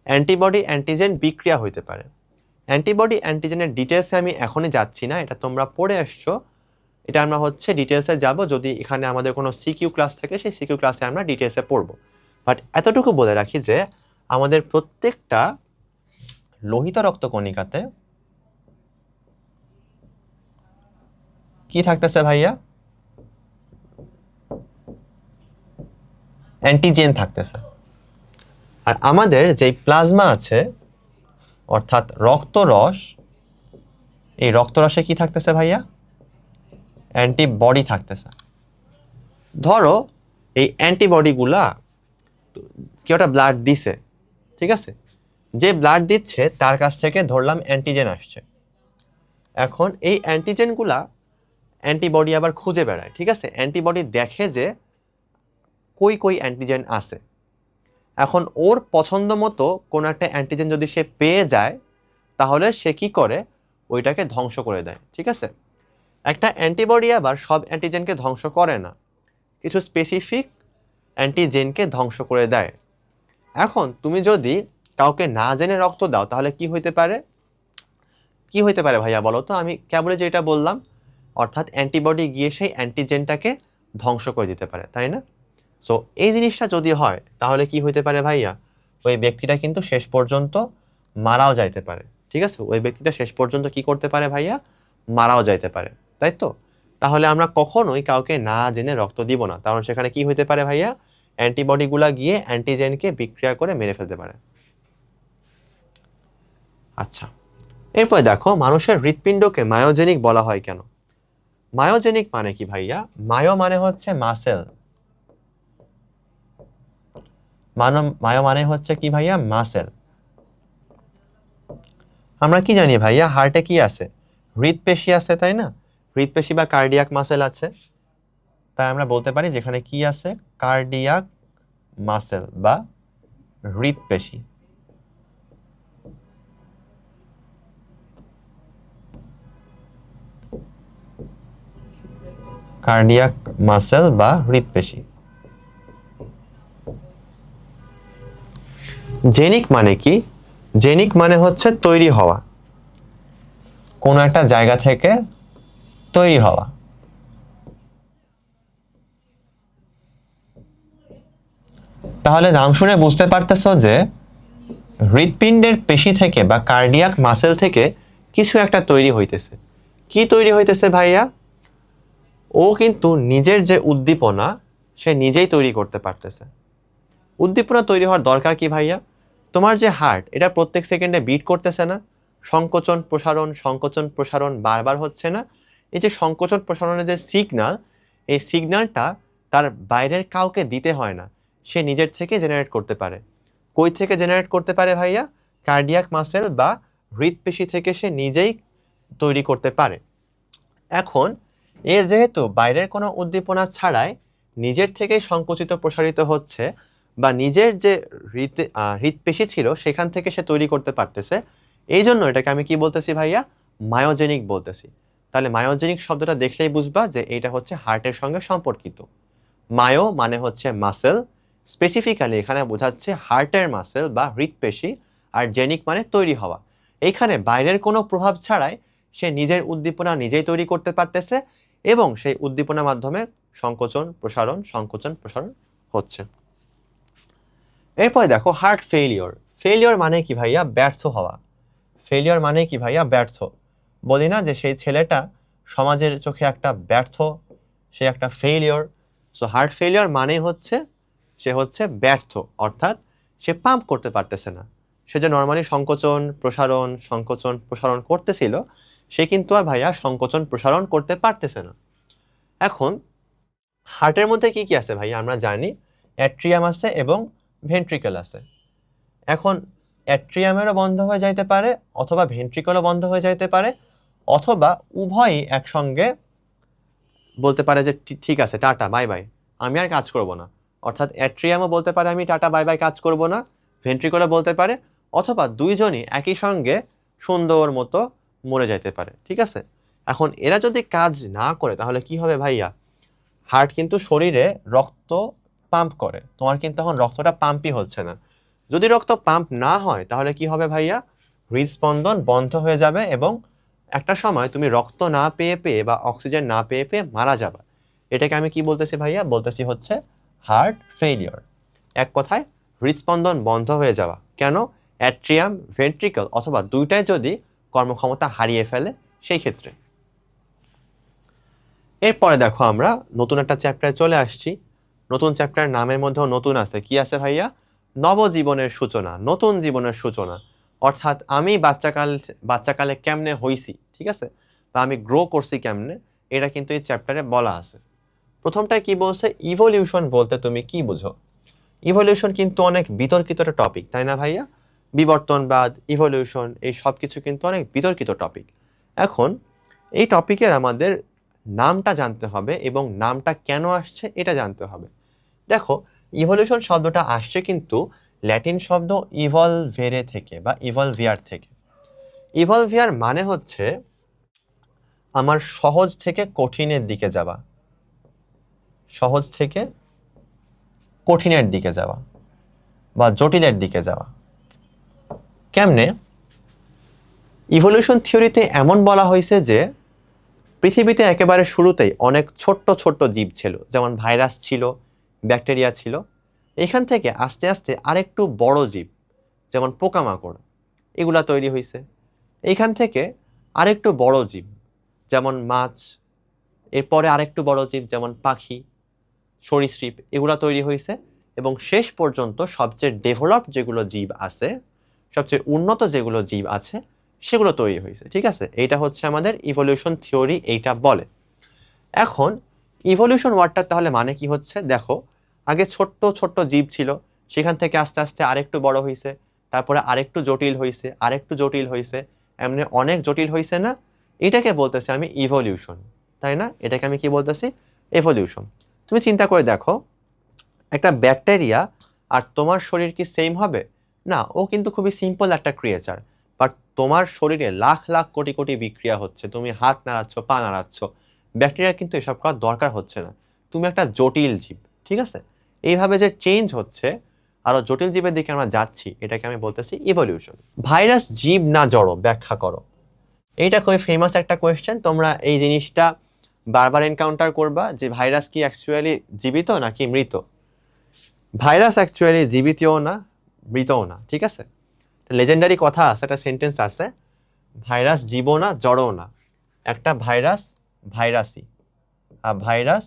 S1: অ্যান্টিবডি অ্যান্টিজেন বিক্রিয়া হইতে পারে। অ্যান্টিবডি অ্যান্টিজেনের ডিটেলসে আমি এখনই যাচ্ছি না, এটা তোমরা পড়ে আসছো। এটা আমরা হচ্ছে ডিটেলসে যাব যদি এখানে আমাদের কোনো সিকিউ ক্লাস থাকে, সেই সিকিউ ক্লাসে আমরা ডিটেলসে পড়ব। বাট এতটুকু বলে রাখি যে আমাদের প্রত্যেকটা লোহিত রক্তকণিকাতে কি থাকতেছে ভাইয়া? অ্যান্টিজেন থাকতেছে। আর আমাদের যেই প্লাজমা আছে অর্থাৎ রক্তরস, এই রক্তরসে কি থাকতেছে ভাইয়া? অ্যান্টিবডি থাকতেছে। ধরো এই অ্যান্টিবডিগুলা কেউ একটা ব্লাড দিছে, ঠিক আছে, যে ব্লাড দিচ্ছে তার কাছ থেকে ধরলাম অ্যান্টিজেন আসছে। এখন এই অ্যান্টিজেনগুলা অ্যান্টিবডি আবার খুঁজে বেড়ায়, ঠিক আছে, অ্যান্টিবডি দেখে যে কই কই অ্যান্টিজেন আছে। এখন ওর পছন্দ মতো কোনো একটা অ্যান্টিজেন যদি সে পেয়ে যায় তাহলে সে কি করে? ওইটাকে ধ্বংস করে দেয়, ঠিক আছে। একটা অ্যান্টিবডি আবার সব অ্যান্টিজেনকে ধ্বংস করে না, কিছু স্পেসিফিক অ্যান্টিজেনকে ধ্বংস করে দেয়। এখন তুমি যদি কাউকে না জেনে রক্ত দাও তাহলে কি হইতে পারে? কি হইতে পারে ভাইয়া বলো তো? আমি কেবলই যেটা বললাম, অর্থাৎ অ্যান্টিবডি গিয়ে সেই অ্যান্টিজেনটাকে ধ্বংস করে দিতে পারে, তাই না? সো এই জিনিসটা যদি হয় তাহলে কি হইতে পারে ভাইয়া? ওই ব্যক্তিটা কিন্তু শেষ পর্যন্ত মারাও যাইতে পারে, ঠিক আছে। ওই ব্যক্তিটা শেষ পর্যন্ত কি করতে পারে ভাইয়া? মারাও যাইতে পারে, তাই তো। তাহলে আমরা কখনোই কাউকে না জেনে রক্ত দিব না, কারণ সেখানে কি হইতে পারে ভাইয়া? অ্যান্টিবডিগুলা গিয়ে অ্যান্টিজেনকে বিক্রিয়া করে মেরে ফেলতে পারে। আচ্ছা, এরপরে দেখো মানুষের হৃৎপিণ্ডকে মায়োজেনিক বলা হয় কেন? মায়োজেনিক মানে কি ভাইয়া? মায়ো মানে হচ্ছে মাসেল। মায়ো মানে হচ্ছে কি ভাইয়া? মাসেল। আমরা কি জানি ভাইয়া? হার্টে কি আছে? হৃৎপেশি আছে, তাই না? হৃৎপেশি বা কার্ডিয়াক মাসেল আছে। তাই আমরা বলতে পারি যেখানে কি আছে? কার্ডিয়াক মাসেল বা হৃৎপেশি। কার্ডিয়াক মাসেল বা হৃৎপেশি। জেনিক মানে কি? জেনিক মানে হচ্ছে তৈরি হওয়া, কোন একটা জায়গা থেকে তৈরি হওয়া। তাহলে নাম শুনে বুঝতে পারতেছো যে হৃৎপিণ্ডের পেশি থেকে বা কার্ডিয়াক মাসেল থেকে কিছু একটা তৈরি হইতেছে। কি তৈরি হইতেছে ভাইয়া? ও কিন্তু নিজের যে উদ্দীপনা সে নিজেই তৈরি করতে পারতেছে। উদ্দীপনা তৈরি হওয়ার দরকার কি ভাইয়া? তোমার যে হার্ট, এটা প্রত্যেক সেকেন্ডে বিট করতেছে না? সংকোচন প্রসারণ সংকোচন প্রসারণ বারবার হচ্ছে না? এই যে সংকোচন প্রসারণের যে সিগন্যাল, এই সিগন্যালটা তার বাইরের কাউকে দিতে হয় না, সে নিজের থেকে জেনারেট করতে পারে। কই থেকে জেনারেট করতে পারে ভাইয়া? কার্ডিয়াক মাসেল বা হৃৎপেশি থেকে সে নিজেই তৈরি করতে পারে। এখন এ যেহেতু বাইরের কোনো উদ্দীপনা ছাড়াই নিজের থেকেই সংকুচিত প্রসারিত হচ্ছে, বা নিজের যে হৃৎপেশি ছিল সেখান থেকে সে তৈরি করতে পারতেছে, এই জন্য এটাকে আমি কি বলতেছি ভাইয়া? মায়োজেনিক বলতেছি। তাহলে মায়োজেনিক শব্দটা দেখলেই বুঝবা যে এটা হচ্ছে হার্টের সঙ্গে সম্পর্কিত। মায়ো মানে হচ্ছে মাসেল, স্পেসিফিক্যালি এখানে বোঝাচ্ছে হার্টের মাসেল বা হৃৎপেশি। আর জেনিক মানে তৈরি হওয়া। এইখানে বাইরের কোনো প্রভাব ছাড়াই সে নিজের উদ্দীপনা নিজেই তৈরি করতে পারতেছে এবং সেই উদ্দীপনার মাধ্যমে সংকোচন প্রসারণ সংকোচন প্রসারণ হচ্ছে। এরপরে দেখো হার্ট ফেইলিওর। ফেইলিওর মানে কি ভাইয়া? ব্যর্থ হওয়া। ফেইলিওর মানে কি ভাইয়া? ব্যর্থ। বলি না যে সেই ছেলেটা সমাজের চোখে একটা ব্যর্থ, সে একটা ফেইলিওর। সো হার্ট ফেইলিওর মানে হচ্ছে সে হচ্ছে ব্যর্থ, অর্থাৎ সে পাম্প করতে পারতেছে না। সে যে নর্মালি সংকোচন প্রসারণ করতেছিল, সে কিন্তু আর ভাইয়া সংকোচন প্রসারণ করতে পারতেছে না। এখন হার্টের মধ্যে কি কি আছে ভাইয়া? আমরা জানি অ্যাট্রিয়াম আছে এবং ভেন্ট্রিকল আছে। এখন অ্যাট্রিয়ামেরও বন্ধ হয়ে যাইতে পারে অথবা ভেন্ট্রিকলও বন্ধ হয়ে যাইতে পারে, অথবা উভয়ই একসঙ্গে বলতে পারে যে ঠিক আছে টাটা বাই বাই, আমি আর কাজ করব না। অর্থাৎ অ্যাট্রিয়ামও বলতে পারে আমি টাটা বাই বাই কাজ করব না, ভেন্ট্রিকলও বলতে পারে অথবা দুইজনই একই সঙ্গে সুন্দর মতো মরে যাইতে পারে, ঠিক আছে। এখন এরা যদি কাজ না করে তাহলে কি হবে ভাইয়া? হার্ট কিন্তু শরীরে রক্ত পাম্প করে, তোমার কিন্তু এখন রক্তটা পাম্পই হচ্ছে না। যদি রক্ত পাম্প না হয় তাহলে কি হবে ভাইয়া? হৃদস্পন্দন বন্ধ হয়ে যাবে এবং একটা সময় তুমি রক্ত না পেয়ে পেয়ে বা অক্সিজেন না পেয়ে পেয়ে মারা যাবে। এটাকে আমি কি বলতেছি ভাইয়া? বলতেছি হচ্ছে হার্ট ফেলিওর। এক কথায় হৃদস্পন্দন বন্ধ হয়ে যাওয়া। কেন? অ্যাট্রিয়াম, ভেন্ট্রিকল অথবা দুইটাই যদি কর্মক্ষমতা হারিয়ে ফেলে সেই ক্ষেত্রে। এরপরে দেখো আমরা নতুন একটা চ্যাপ্টারে চলে আসছি। নতুন চ্যাপ্টার নামের মধ্যেও নতুন আছে। কি আছে ভাইয়া? নবজীবনের সূচনা, নতুন জীবনের সূচনা। অর্থাৎ আমি বাচ্চাকালে কেমনে হইছি, ঠিক আছে, বা আমি গ্রো করছি কেমনে, এটা কিন্তু এই চ্যাপ্টারে বলা আছে। প্রথমটায় কি বলছে? ইভলিউশন বলতে তুমি কি বুঝো? ইভলিউশন কিন্তু অনেক বিতর্কিত একটা টপিক, তাই না ভাইয়া? বিবর্তনবাদ, ইভলিউশন, এই সব কিছু কিন্তু অনেক বিতর্কিত টপিক। এখন এই টপিকের আমাদের নামটা জানতে হবে এবং নামটা কেন আসছে এটা জানতে হবে। দেখো, ইভলিউশন শব্দটা আসছে কিন্তু ল্যাটিন শব্দ ইভলভেরে থেকে বা ইভলভিয়ার থেকে। ইভলভিয়ার মানে হচ্ছে আমার সহজ থেকে কঠিনের দিকে যাওয়া, সহজ থেকে কঠিনের দিকে যাওয়া বা জটিলের দিকে যাওয়া। কেমনে? ইভলিউশন থিওরিতে এমন বলা হয়েছে যে পৃথিবীতে একেবারে শুরুতেই অনেক ছোট্ট ছোট্ট জীব ছিল, যেমন ভাইরাস ছিল, ব্যাকটেরিয়া ছিল। এখান থেকে আস্তে আস্তে আরেকটু বড় জীব, যেমন পোকামাকড়, এগুলা তৈরি হয়েছে। এইখান থেকে আরেকটু বড় জীব, যেমন মাছ। এরপরে আরেকটু বড় জীব, যেমন পাখি, সরীসৃপ, এগুলা তৈরি হয়েছে। এবং শেষ পর্যন্ত সবচেয়ে ডেভেলপড যেগুলো জীব আছে, সবচেয়ে উন্নত যেগুলো জীব আছে, সেগুলো তৈরি হয়েছে, ঠিক আছে। এইটা হচ্ছে আমাদের ইভলিউশন থিওরি, এইটা বলে। এখন ইভলিউশন ওয়ার্ডটা তাহলে মানে কি হচ্ছে? দেখো, আগে ছোট্ট ছোট্ট জীব ছিল, সেখান থেকে আস্তে আস্তে আরেকটু বড় হয়েছে, তারপরে আরেকটু জটিল হয়েছে, আরেকটু জটিল হয়েছে, এমনি অনেক জটিল হয়েছে না? এটাকে বলতেছি আমি ইভলিউশন, তাই না? এটাকে আমি কি বলতেছি? এভলিউশন। তুমি চিন্তা করে দেখো, একটা ব্যাকটেরিয়া আর তোমার শরীর কি সেম হবে? না, ও কিন্তু খুবই সিম্পল একটা ক্রিয়েচার। বাট তোমার শরীরে লাখ লাখ কোটি কোটি বিক্রিয়া হচ্ছে, তুমি হাত নাড়াচ্ছ, পা নাড়াচ্ছ। ব্যাকটেরিয়ার কিন্তু এসব করার দরকার হচ্ছে না, তুমি একটা জটিল জীব, ঠিক আছে। এইভাবে যে চেঞ্জ হচ্ছে, আরো জটিল জীবের দিকে আমরা যাচ্ছি, এটাকে আমি বলতেছি ইভলিউশন। ভাইরাস জীব না জড়, ব্যাখ্যা করো। এইটা খুবই ফেমাস একটা কোয়েশ্চেন, তোমরা এই জিনিসটা বারবার এনকাউন্টার করবা যে ভাইরাস কি অ্যাকচুয়ালি জীবিত নাকি মৃত। ভাইরাস অ্যাকচুয়ালি জীবিতও না, মৃতও না, ঠিক আছে। লেজেন্ডারি কথা আছে, একটা সেন্টেন্স আছে, ভাইরাস জীবও না, জড়ও না। একটা ভাইরাস ভাইরাসই, a virus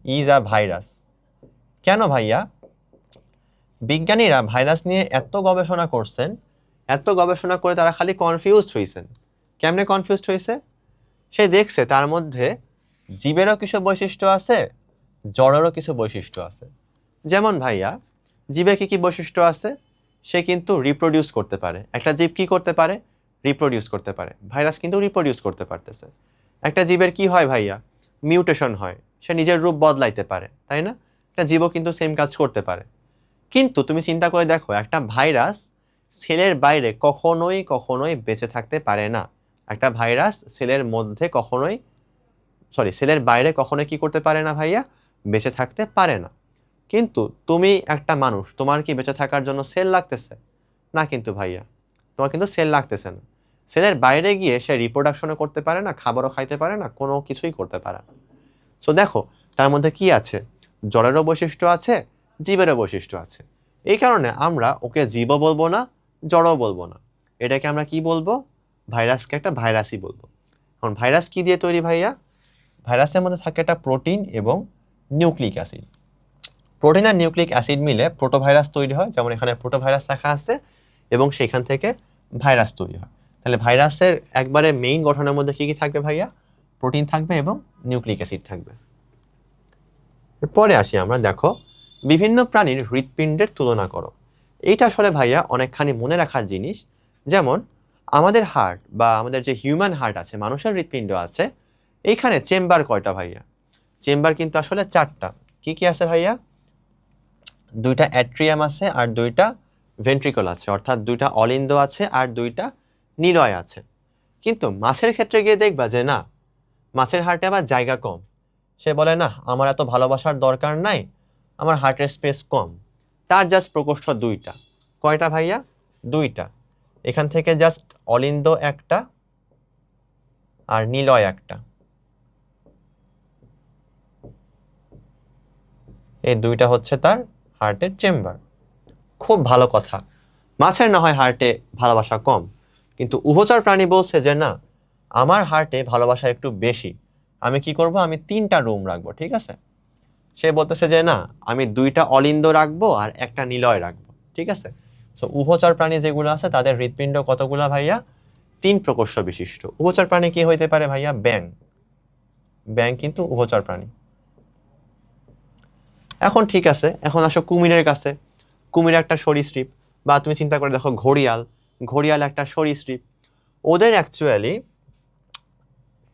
S1: is a virus. কেন ভাইয়া? বিজ্ঞানীরা ভাইরাস নিয়ে এত গবেষণা করছেন, এত গবেষণা করে তারা খালি কনফিউজড হয়েছেন। কেমনে কনফিউজড হয়েছে? সে দেখছে তার মধ্যে জীবেরও কিছু বৈশিষ্ট্য আছে, জড়েরও কিছু বৈশিষ্ট্য আছে। যেমন ভাইয়া, জীবে কি কি বৈশিষ্ট্য আছে? সে কিন্তু রিপ্রোডিউস করতে পারে। একটা জীব কি করতে পারে? রিপ্রোডিউস করতে পারে। ভাইরাস কিন্তু রিপ্রোডিউস করতে পারতেছে। একটা জীবের কি হয় ভাইয়া? মিউটেশন হয়, সে নিজের রূপ বদলাইতে পারে, তাই না? একটা জীবও কিন্তু সেম কাজ করতে পারে। কিন্তু তুমি চিন্তা করে দেখো, একটা ভাইরাস সেলের বাইরে কখনোই কখনোই বেঁচে থাকতে পারে না। একটা ভাইরাস সেলের মধ্যে কখনোই, সেলের বাইরে কখনোই কি করতে পারে না ভাইয়া? বেঁচে থাকতে পারে না। কিন্তু তুমি একটা মানুষ, তোমার কি বেঁচে থাকার জন্য সেল লাগতেছে? না কিন্তু ভাইয়া, তোমার কিন্তু সেল লাগতেছে না। সেলের বাইরে গিয়ে সে রিপ্রোডাকশনও করতে পারে না, খাবারও খাইতে পারে না, কোনো কিছুই করতে পারে না। সো দেখো, তার মধ্যে কি আছে? জড়েরও বৈশিষ্ট্য আছে, জীবেরও বৈশিষ্ট্য আছে। এই কারণে আমরা ওকে জীবও বলবো না, জড়ও বলবো না। এটাকে আমরা কি বলবো? ভাইরাসকে একটা ভাইরাসই বলবো। এখন ভাইরাস কি দিয়ে তৈরি ভাইয়া? ভাইরাসের মধ্যে থাকে একটা প্রোটিন এবং নিউক্লিক অ্যাসিড। প্রোটিন আর নিউক্লিক অ্যাসিড মিলে প্রোটোভাইরাস তৈরি হয়, যেমন এখানে প্রোটোভাইরাস লেখা আছে, এবং সেখান থেকে ভাইরাস তৈরি হয়। তাহলে ভাইরাসের একবারে মেইন গঠনের মধ্যে কি কি থাকবে ভাইয়া? প্রোটিন থাকবে এবং নিউক্লিক অ্যাসিড থাকবে। এরপরে আসি আমরা, দেখো, বিভিন্ন প্রাণীর হৃৎপিণ্ডের তুলনা করো। এইটা আসলে ভাইয়া অনেকখানি মনে রাখার জিনিস। যেমন আমাদের হার্ট বা আমাদের যে হিউম্যান হার্ট আছে, মানুষের হৃৎপিণ্ড আছে, এইখানে চেম্বার কয়টা ভাইয়া? চেম্বার কিন্তু আসলে 4টা। কি কি আছে ভাইয়া? 2টা অ্যাট্রিয়াম আছে আর 2টা ভেন্ট্রিকল আছে, অর্থাৎ দুইটা অলিন্দ আছে আর দুইটা নিলয় আছে। কিন্তু মাছের ক্ষেত্রে গিয়ে দেখবা যে না, মাছের হার্টে আবার জায়গা কম। সে বলে না, আমার এত ভালোবাসার দরকার নাই, আমার হার্টের স্পেস কম। তার জাস্ট প্রকোষ্ঠ দুইটা। কয়টা ভাইয়া? দুইটা। এখান থেকে জাস্ট অলিন্দ একটা আর নিলয় একটা, এই দুইটা হচ্ছে তার হার্টের চেম্বার। খুব ভালো কথা, মাছের না হয় হার্টে ভালোবাসা কম, কিন্তু উভচর প্রাণী বলছে যে না, আমার হার্টে ভালোবাসা একটু বেশি, আমি কি করব, আমি 3টা রুম রাখবো। ঠিক আছে, সে বলতেছে যে না, আমি 2টা অলিন্দ রাখবো আর একটা নিলয় রাখবো। ঠিক আছে, তো উভচর প্রাণী যেগুলো আছে তাদের হৃৎপিণ্ড কতগুলা ভাইয়া? 3 প্রকোষ্ঠ বিশিষ্ট। উভচর প্রাণী কি হইতে পারে ভাইয়া? ব্যাং। ব্যাং কিন্তু উভচর প্রাণী। এখন ঠিক আছে, এখন আসো কুমিরের কাছে। কুমির একটা সরীসৃপ, বা তুমি চিন্তা করে দেখো ঘড়িয়াল, ঘড়িয়াল একটা সরীসৃপ। ওদের অ্যাকচুয়ালি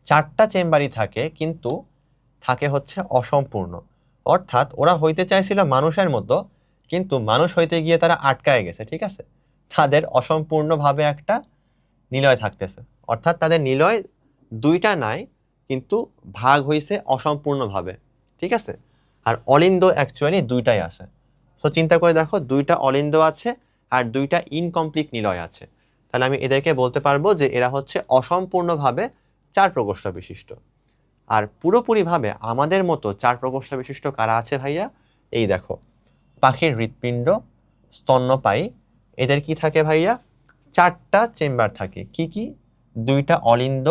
S1: 4টা চেম্বারই থাকে, কিন্তু থাকে হচ্ছে অসম্পূর্ণ। অর্থাৎ ওরা হইতে চাইছিল মানুষের মতো, কিন্তু মানুষ হইতে গিয়ে তারা আটকায় গেছে। ঠিক আছে, তাদের অসম্পূর্ণভাবে একটা নিলয় থাকতেছে, অর্থাৎ তাদের নিলয় 2টা নাই, কিন্তু ভাগ হইছে অসম্পূর্ণভাবে। ঠিক আছে, আর অলিন্দ অ্যাকচুয়ালি 2টাই আছে। তো চিন্তা করে দেখো, 2টা অলিন্দ আছে আর 2টা ইনকমপ্লিট নিলয় আছে, তাহলে আমি এদেরকে বলতে পারবো যে এরা হচ্ছে অসম্পূর্ণভাবে 4 প্রকোষ্ঠ বিশিষ্ট। আর পুরোপুরিভাবে আমাদের মতো 4 প্রকোষ্ঠ বিশিষ্ট কারা আছে ভাইয়া? এই দেখো, পাখির হৃৎপিণ্ড, স্তন্যপায়ী, এদের কি থাকে ভাইয়া? 4টা চেম্বার থাকে। কি কি? 2টা অলিন্দ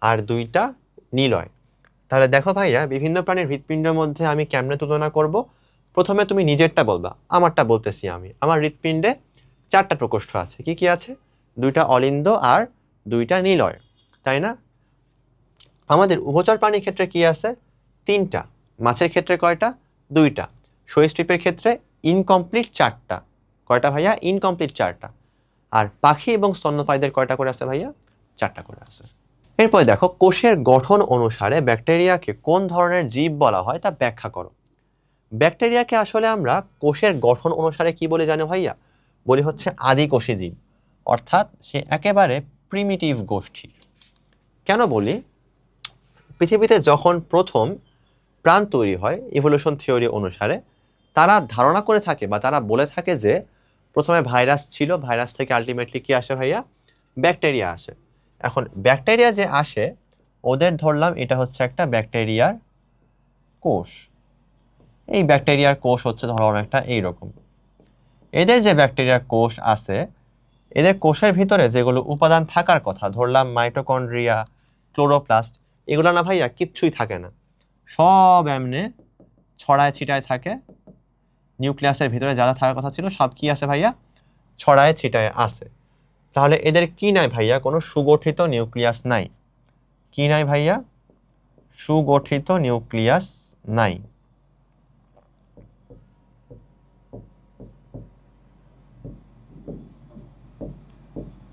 S1: আর 2টা নিলয়। তাহলে দেখো ভাইয়া, বিভিন্ন প্রাণীর হৃৎপিণ্ডের মধ্যে আমি কেমনে তুলনা করব? প্রথমে তুমি নিজেরটা বলবা, আমারটা বলতেছি আমি। আমার হৃৎপিণ্ডে 4টা প্রকোষ্ঠ আছে। কি কি আছে? 2টা অলিন্দ আর 2টা নিলয়, তাই না? আমাদের উভচর প্রাণীর ক্ষেত্রে কি আছে? 3টা। মাছের ক্ষেত্রে কয়টা? 2টা। সরীসৃপের ক্ষেত্রে ইনকমপ্লিট 4টা। কয়টা ভাইয়া? ইনকমপ্লিট 4টা। আর পাখি এবং স্তন্যপায়ীদের কয়টা করে আছে ভাইয়া? 4টা করে আছে। এরপরে দেখো, কোষের গঠন অনুসারে ব্যাকটেরিয়াকে কোন ধরনের জীব বলা হয় তা ব্যাখ্যা করো। ব্যাকটেরিয়াকে আসলে আমরা কোষের গঠন অনুসারে কি বলে জানো ভাইয়া? বলি হচ্ছে আদিকোষী জীব, অর্থাৎ সে একেবারে প্রিমিটিভ গোষ্ঠী। কেন বলি? পৃথিবীতে যখন প্রথম প্রাণ তৈরি হয় ইভলিউশন থিওরি অনুসারে, তারা ধারণা করে থাকে বা তারা বলে থাকে যে প্রথমে ভাইরাস ছিল, ভাইরাস থেকে আলটিমেটলি কি আসে ভাইয়া? ব্যাকটেরিয়া আসে। এখন ব্যাকটেরিয়া যে আসে, ওদের ধরলাম এটা হচ্ছে একটা ব্যাকটেরিয়ার কোষ। এই ব্যাকটেরিয়ার কোষ হচ্ছে ধরলাম একটা এইরকম। এদের যে ব্যাকটেরিয়ার কোষ আছে, এদের কোষের ভিতরে যেগুলো উপাদান থাকার কথা, ধরলাম মাইটোকন্ড্রিয়া, ক্লোরোপ্লাস্ট, এগুলো না ভাইয়া কিচ্ছুই থাকে না, সব এমনে ছড়ায় ছিটায় থাকে। নিউক্লিয়াসের ভিতরে যা যা থাকার কথা ছিল সব কি আছে ভাইয়া? ছড়ায় ছিটায় আছে। তাহলে এদের কি নাই ভাইয়া? কোনো সুগঠিত নিউক্লিয়াস নাই। কি নাই ভাইয়া? সুগঠিত নিউক্লিয়াস নাই।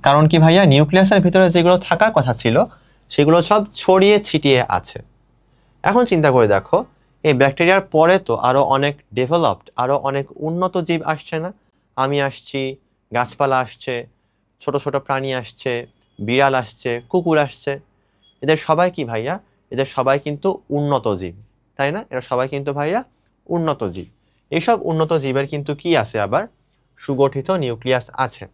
S1: কারণ কি ভাইয়া? নিউক্লিয়াসের ভিতরে যেগুলো থাকার কথা ছিল সেগুলো সব ছড়িয়ে ছিটিয়ে আছে। এখন চিন্তা করে দেখো, এই ব্যাকটেরিয়ার পরে তো আরো অনেক ডেভেলপড, আরো অনেক উন্নত জীব আসছে না? আমি আসছি, গাছপালা আসছে, ছোট ছোট প্রাণী আসছে, বিড়াল আসছে, কুকুর আসছে। এদের সবাই কি ভাইয়া? এদের সবাই কিন্তু উন্নত জীব, তাই না? এরা সবাই কিন্তু ভাইয়া উন্নত জীব। এইসব উন্নত জীবের কিন্তু কি আছে আবার? সুগঠিত নিউক্লিয়াস আছে।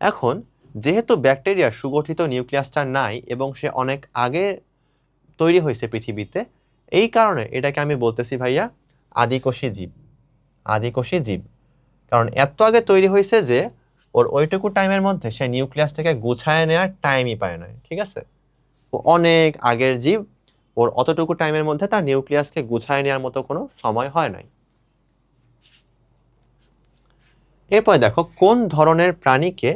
S1: এখন যেহেতু ব্যাকটেরিয়ার সুগঠিত নিউক্লিয়াসটা নাই এবং সে অনেক আগে তৈরি হয়েছে পৃথিবীতে, এই কারণে এটাকে আমি বলতেছি ভাইয়া আদিকোষী জীব। আদিকোষী জীব, কারণ এত আগে তৈরি হয়েছে যে ওর ওইটুকু টাইমের মধ্যে সে নিউক্লিয়াস থেকে গুছায় নেওয়ার টাইমই পায় না। ঠিক আছে, ও অনেক আগের জীব, ওর অতটুকু টাইমের মধ্যে তার নিউক্লিয়াসকে গুছায় নেওয়ার মতো কোনো সময় হয় নাই। এরপর দেখো, কোন ধরনের প্রাণীকে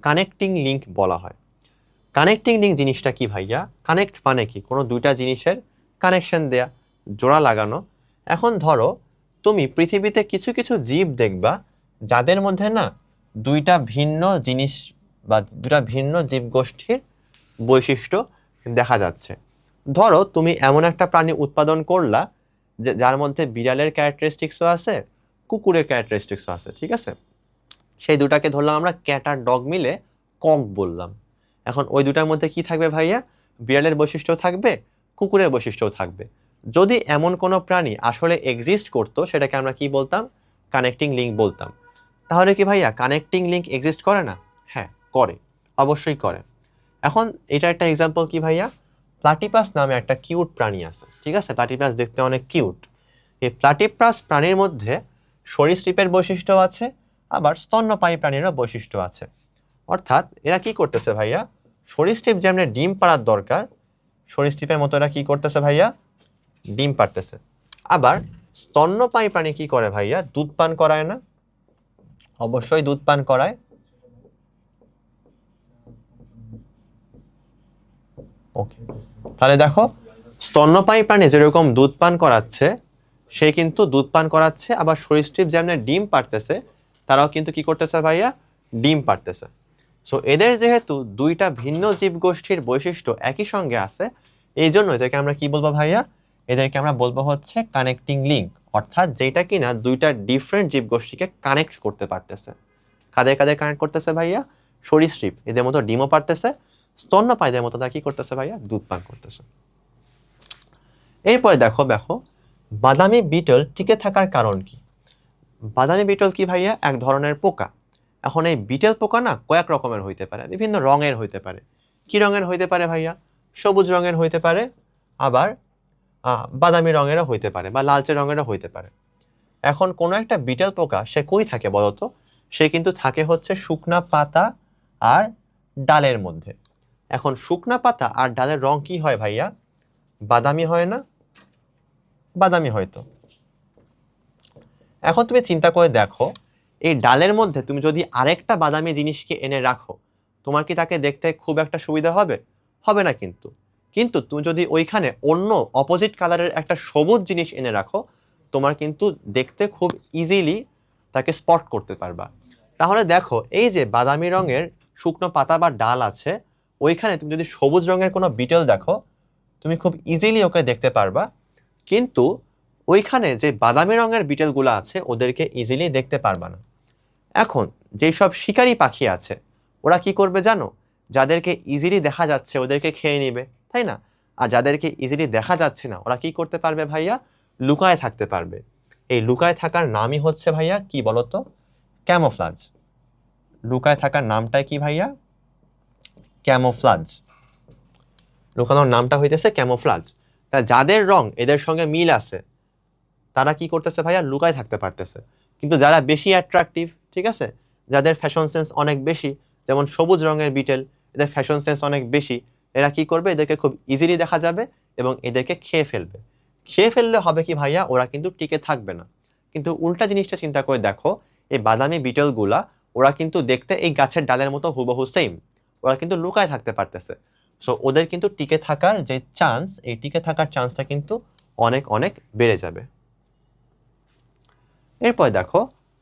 S1: কানেক্টিং লিঙ্ক বলা হয়? কানেক্টিং লিঙ্ক জিনিসটা কি ভাইয়া? কানেক্ট মানে কি? কোনো দুইটা জিনিসের কানেকশন দেয়া, জোড়া লাগানো। এখন ধরো তুমি পৃথিবীতে কিছু কিছু জীব দেখবা যাদের মধ্যে না দুইটা ভিন্ন জিনিস বা দুটা ভিন্ন জীবগোষ্ঠীর বৈশিষ্ট্য দেখা যাচ্ছে। ধরো তুমি এমন একটা প্রাণী উৎপাদন করলা যে যার মধ্যে বিড়ালের ক্যারেক্টারিস্টিক্সও আছে, কুকুরের ক্যারেক্টারিস্টিক্সও আছে। ঠিক আছে, সেই দুটাকে ধরলাম আমরা ক্যাট আর ডগ মিলে কক বললাম। এখন ওই দুটার মধ্যে কি থাকবে ভাইয়া? বিড়ালের বৈশিষ্ট্য থাকবে, কুকুরের বৈশিষ্ট্যও থাকবে। যদি এমন কোনো প্রাণী আসলে এক্সিস্ট করতো সেটাকে আমরা কি বলতাম? কানেক্টিং লিঙ্ক বলতাম। তাহলে কি ভাইয়া কানেক্টিং লিঙ্ক এক্সিস্ট করে না? হ্যাঁ করে, অবশ্যই করে। এখন এটা একটা এক্সাম্পল কি ভাইয়া? প্লাটিপাস নামে একটা কিউট প্রাণী আছে, ঠিক আছে? প্লাটিপাস দেখতে অনেক কিউট। এই প্লাটিপাস প্রাণীর মধ্যে সরীসৃপের বৈশিষ্ট্য আছে, আবার স্তন্যপায়ী প্রাণীরও বৈশিষ্ট্য আছে। অর্থাৎ এরা কি করতেছে ভাইয়া? সরীসৃপ যেমন ডিম পাড়ার দরকার, সরীসৃপের মতো এরা কি করতেছে ভাইয়া? ডিম পাড়তেছে। আবার স্তন্যপায়ী প্রাণী কি করে ভাইয়া? দুধ পান করায় না? অবশ্যই দুধ পান করায়। ওকে, তাহলে দেখো স্তন্যপায়ী প্রাণী যেরকম দুধ পান করাচ্ছে, সে কিন্তু দুধ পান করাচ্ছে, আবার সরীসৃপ যেমন ডিম পাড়তেছে, তারাও কিন্তু কি করতেছে ভাইয়া? ডিম পাড়তেছে। সো এদের যেহেতু দুইটা ভিন্ন জীবগোষ্ঠীর বৈশিষ্ট্য একই সঙ্গে আছে, এই জন্য এদেরকে আমরা কি বলবো ভাইয়া? এদেরকে আমরা বলবো হচ্ছে কানেক্টিং লিঙ্ক, অর্থাৎ যেটা কিনা দুইটা ডিফারেন্ট জীবগোষ্ঠীকে কানেক্ট করতে পারতেছে। কাদের কাদের কানেক্ট করতেছে ভাইয়া? সরীসৃপ এদের মতো ডিমও পারতেছে, স্তন্যপায়ীদের মতো তারা কি করতেছে ভাইয়া? দুধ পান করতেছে। এরপরে দেখো দেখো বাদামি বিটল টিকে থাকার কারণ কি? বাদামি বিটল কি ভাইয়া? এক ধরনের পোকা। এখন এই বিটেল পোকা না কয়েক রকমের হইতে পারে, বিভিন্ন রঙের হইতে পারে। কি রঙের হইতে পারে ভাইয়া? সবুজ রঙের হইতে পারে, আবার বাদামি রঙেরও হইতে পারে, বা লালচে রঙেরও হইতে পারে। এখন কোনো একটা বিটেল পোকা সে কই থাকে বলতো? সে কিন্তু থাকে হচ্ছে শুকনা পাতা আর ডালের মধ্যে। এখন শুকনা পাতা আর ডালের রং কি হয় ভাইয়া? বাদামি হয় না? বাদামি হয়তো। এখন তুমি চিন্তা করে দেখো, এই ডালের মধ্যে তুমি যদি আরেকটা বাদামি জিনিসকে এনে রাখো, তোমার কি তাকে দেখতে খুব একটা সুবিধা হবে? হবে না কিন্তু। কিন্তু তুমি যদি ওইখানে অন্য অপোজিট কালারের একটা সবুজ জিনিস এনে রাখো, তোমার কিন্তু দেখতে খুব ইজিলি তাকে স্পট করতে পারবা। তাহলে দেখো এই যে বাদামি রঙের শুকনো পাতা বা ডাল আছে, ওইখানে তুমি যদি সবুজ রঙের কোনো বিটেল দেখো, তুমি খুব ইজিলি ওকে দেখতে পারবা। কিন্তু ওইখানে যে বাদামি রঙের বিটেলগুলো আছে ওদেরকে ইজিলি দেখতে পারবা না। এখন যেই সব শিকারী পাখি আছে ওরা কি করবে জানো? যাদেরকে ইজিলি দেখা যাচ্ছে ওদেরকে খেয়ে নিবে, তাই না? আর যাদেরকে ইজিলি দেখা যাচ্ছে না ওরা কি করতে পারবে ভাইয়া? লুকায় থাকতে পারবে। এই লুকায় থাকার নামই হচ্ছে ভাইয়া কি বলতো? ক্যামোফ্লাজ। লুকায় থাকার নামটাই কি ভাইয়া? ক্যামোফ্লাজ। লুকানোর নামটা হইতেছে ক্যামোফ্লাজ। তা যাদের রং এদের সঙ্গে মিল আছে তারা কি করতেছে ভাইয়া? লুকায় থাকতে পারতেছে। কিন্তু যারা বেশি অ্যাট্রাকটিভ, ঠিক আছে, যাদের ফ্যাশন সেন্স অনেক বেশি, যেমন সবুজ রঙের বিটেল, এদের ফ্যাশন সেন্স অনেক বেশি, এরা কি করবে? এদেরকে খুব ইজিলি দেখা যাবে এবং এদেরকে খেয়ে ফেলবে। খেয়ে ফেললে হবে কি ভাইয়া? ওরা কিন্তু টিকে থাকবে না। কিন্তু উল্টা জিনিসটা চিন্তা করে দেখো, এই বাদামি বিটেলগুলা ওরা কিন্তু দেখতে এই গাছের ডালের মতো হুবহু সেম, ওরা কিন্তু লুকায় থাকতে পারতেছে। সো ওদের কিন্তু টিকে থাকার যে চান্স, এই টিকে থাকার চান্সটা কিন্তু অনেক অনেক বেড়ে যাবে। এরপর দেখো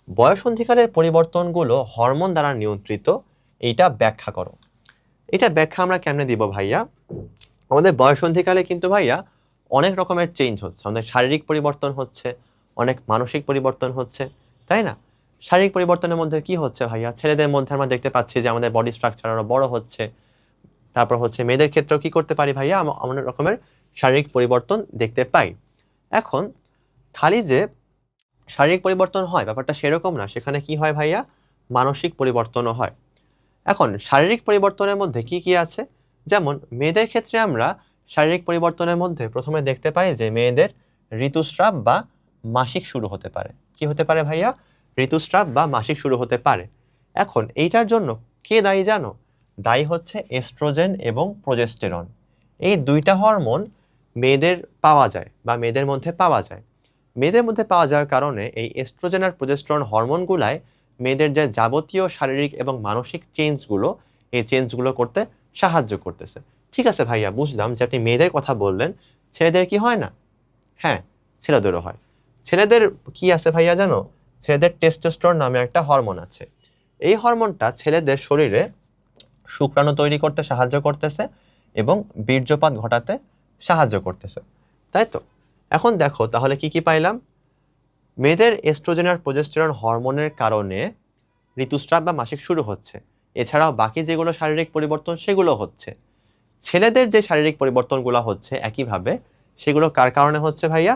S1: বয়সন্ধিকালের পরিবর্তনগুলো হরমোন দ্বারা নিয়ন্ত্রিত, এইটা ব্যাখ্যা করো। এটা ব্যাখ্যা আমরা কেমনে দিব ভাইয়া? আমাদের বয়সন্ধিকালে কিন্তু ভাইয়া অনেক রকমের চেঞ্জ হচ্ছে, আমাদের শারীরিক পরিবর্তন হচ্ছে, অনেক মানসিক পরিবর্তন হচ্ছে, তাই না? শারীরিক পরিবর্তনের মধ্যে কি হচ্ছে ভাইয়া? ছেলেদের মধ্যে আমরা দেখতে পাচ্ছি যে আমাদের বডি স্ট্রাকচার আরো বড় হচ্ছে। তারপর হচ্ছে মেয়েদের ক্ষেত্রেও কি করতে পারি ভাইয়া? অনেক রকমের শারীরিক পরিবর্তন দেখতে পাই। এখন খালি যে শারীরিক পরিবর্তন হয় ব্যাপারটা সেরকম না, সেখানে কি হয় ভাইয়া? মানসিক পরিবর্তনও হয়। এখন শারীরিক পরিবর্তনের মধ্যে কি কি আছে? যেমন মেয়েদের ক্ষেত্রে আমরা শারীরিক পরিবর্তনের মধ্যে প্রথমে দেখতে পাই যে মেয়েদের ঋতুস্রাব বা মাসিক শুরু হতে পারে। কি হতে পারে ভাইয়া? ঋতুস্রাব বা মাসিক শুরু হতে পারে। এখন এইটার জন্য কে দায়ী জানো? দায়ী হচ্ছে এস্ট্রোজেন এবং প্রোজেস্টেরন। এই দুইটা হরমোন মেয়েদের পাওয়া যায় বা মেয়েদের মধ্যে পাওয়া যায়। মেয়েদের মধ্যে পাওয়া যাওয়ার কারণে এই এস্ট্রোজেন আর প্রোজেস্টেরন হরমোনগুলাই মেয়েদের যে যাবতীয় শারীরিক এবং মানসিক চেঞ্জগুলো, এই চেঞ্জগুলো করতে সাহায্য করতেছে। ঠিক আছে ভাইয়া, বুঝলাম যে আপনি মেয়েদের কথা বললেন, ছেলেদের কি হয় না? হ্যাঁ, ছেলেদেরও হয়। ছেলেদের কি আছে ভাইয়া জানো? ছেলেদের টেস্টোস্টেরন নামে একটা হরমোন আছে। এই হরমোনটা ছেলেদের শরীরে শুক্রাণু তৈরি করতে সাহায্য করতেছে এবং বীর্যপাত ঘটাতে সাহায্য করতেছে, তাই তো? এখন দেখো তাহলে কি কি পাইলাম? মেয়েদের এস্ট্রোজেন আর প্রোজেস্টেরন হরমোনের কারণে ঋতুস্রাব বা মাসিক শুরু হচ্ছে। এছাড়াও বাকি যেগুলো শারীরিক পরিবর্তন সেগুলো হচ্ছে। ছেলেদের যে শারীরিক পরিবর্তনগুলো হচ্ছে একইভাবে, সেগুলো কার কারণে হচ্ছে ভাইয়া?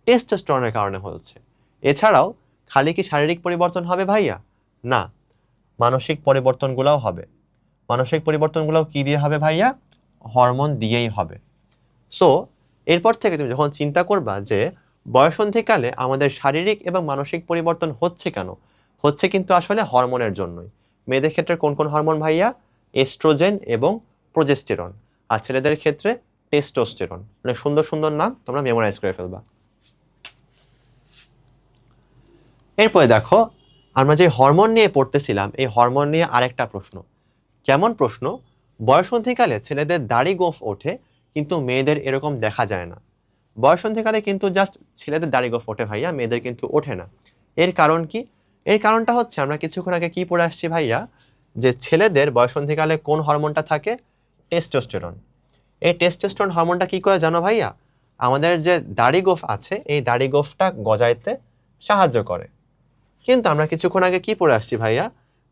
S1: টেস্টোস্টেরনের কারণে হচ্ছে। এছাড়াও খালি কি শারীরিক পরিবর্তন হবে ভাইয়া? না, মানসিক পরিবর্তনগুলোও হবে। মানসিক পরিবর্তনগুলোও কি দিয়ে হবে ভাইয়া? হরমোন দিয়েই হবে। সো এরপর থেকে তুমি যখন চিন্তা করবা যে বয়সন্ধিকালে আমাদের শারীরিক এবং মানসিক পরিবর্তন হচ্ছে কেন, হচ্ছে কিন্তু আসলে হরমোনের জন্যই। মেয়েদের ক্ষেত্রে কোন কোন হরমোন ভাইয়া? এস্ট্রোজেন এবং প্রোজেস্টেরন। আর ছেলেদের ক্ষেত্রে টেস্টোস্টেরন। অনেক সুন্দর সুন্দর নাম, তোমরা মেমোরাইজ করে ফেলবা। এরপরে দেখো, আমরা যে হরমোন নিয়ে পড়তেছিলাম, এই হরমোন নিয়ে আরেকটা প্রশ্ন। কেমন প্রশ্ন? বয়সন্ধিকালে ছেলেদের দাড়ি গোঁফ ওঠে, কিন্তু মেয়েদের এরকম দেখা যায় না। বয়সন্ধিকালে কিন্তু জাস্ট ছেলেদের দাড়ি গোঁফ ওঠে ভাইয়া, মেয়েদের কিন্তু ওঠে না। এর কারণ কি? এর কারণটা হচ্ছে, আমরা কিছুক্ষণ আগে কি পড়ে আসছি ভাইয়া, যে ছেলেদের বয়সন্ধিকালে কোন হরমোনটা থাকে? টেস্টোস্টেরন। এই টেস্টোস্টেরন হরমোনটা কি করে জানো ভাইয়া? আমাদের যে দাড়ি গোঁফ আছে, এই দাড়ি গোঁফটা গজাইতে সাহায্য করে। কিন্তু আমরা কিছুক্ষণ আগে কি পড়ে আসছি ভাইয়া?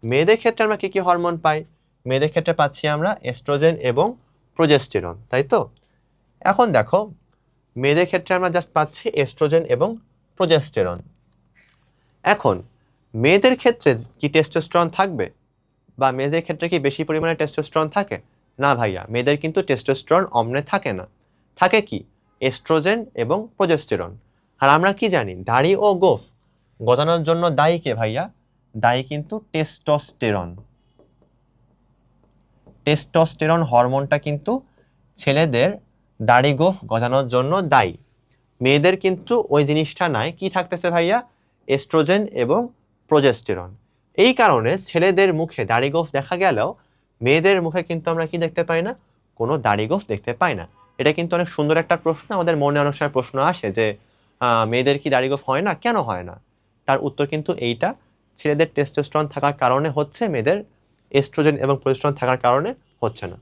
S1: মেয়েদের ক্ষেত্রে আমরা কি কি হরমোন পাই? মেয়েদের ক্ষেত্রে পাচ্ছি আমরা এস্ট্রোজেন এবং প্রোজেস্টেরন, তাই তো? এখন দেখো, মেয়েদের ক্ষেত্রে আমরা জাস্ট পাচ্ছি এস্ট্রোজেন এবং প্রোজেস্টেরন। এখন মেয়েদের ক্ষেত্রে কি টেস্টোস্টেরন থাকবে? বা মেয়েদের ক্ষেত্রে কি বেশি পরিমাণে টেস্টোস্টেরন থাকে? না ভাইয়া, মেয়েদের কিন্তু টেস্টোস্টেরন অমনে থাকে না। থাকে কি? এস্ট্রোজেন এবং প্রোজেস্টেরন। আর আমরা কি জানি? দাড়ি ও গোঁফ গজানোর জন্য দায়ী কে ভাইয়া? দায়ী কিন্তু টেস্টোস্টেরন। টেস্টোস্টেরন হরমোনটা কিন্তু ছেলেদের দাড়ি গোঁফ গজানোর জন্য দায়ী। মেয়েদের কিন্তু ওই জিনিসটা নাই। কি থাকতেছে ভাইয়া? এস্ট্রোজেন এবং প্রোজেস্টেরন। এই কারণে ছেলেদের মুখে দাড়ি গোঁফ দেখা গেলেও মেয়েদের মুখে কিন্তু আমরা কি দেখতে পাই না? কোনো দাড়ি গোঁফ দেখতে পাই না। এটা কিন্তু অনেক সুন্দর একটা প্রশ্ন, আমাদের মনে অনেক সময় প্রশ্ন আসে যে মেয়েদের কি দাড়ি গোঁফ হয় না, কেন হয় না? তার উত্তর কিন্তু এইটা, ছেলেদের টেস্টোস্টেরন থাকার কারণে হচ্ছে, মেয়েদের এস্ট্রোজেন এবং প্রোজেস্টেরন থাকার কারণে হচ্ছে না।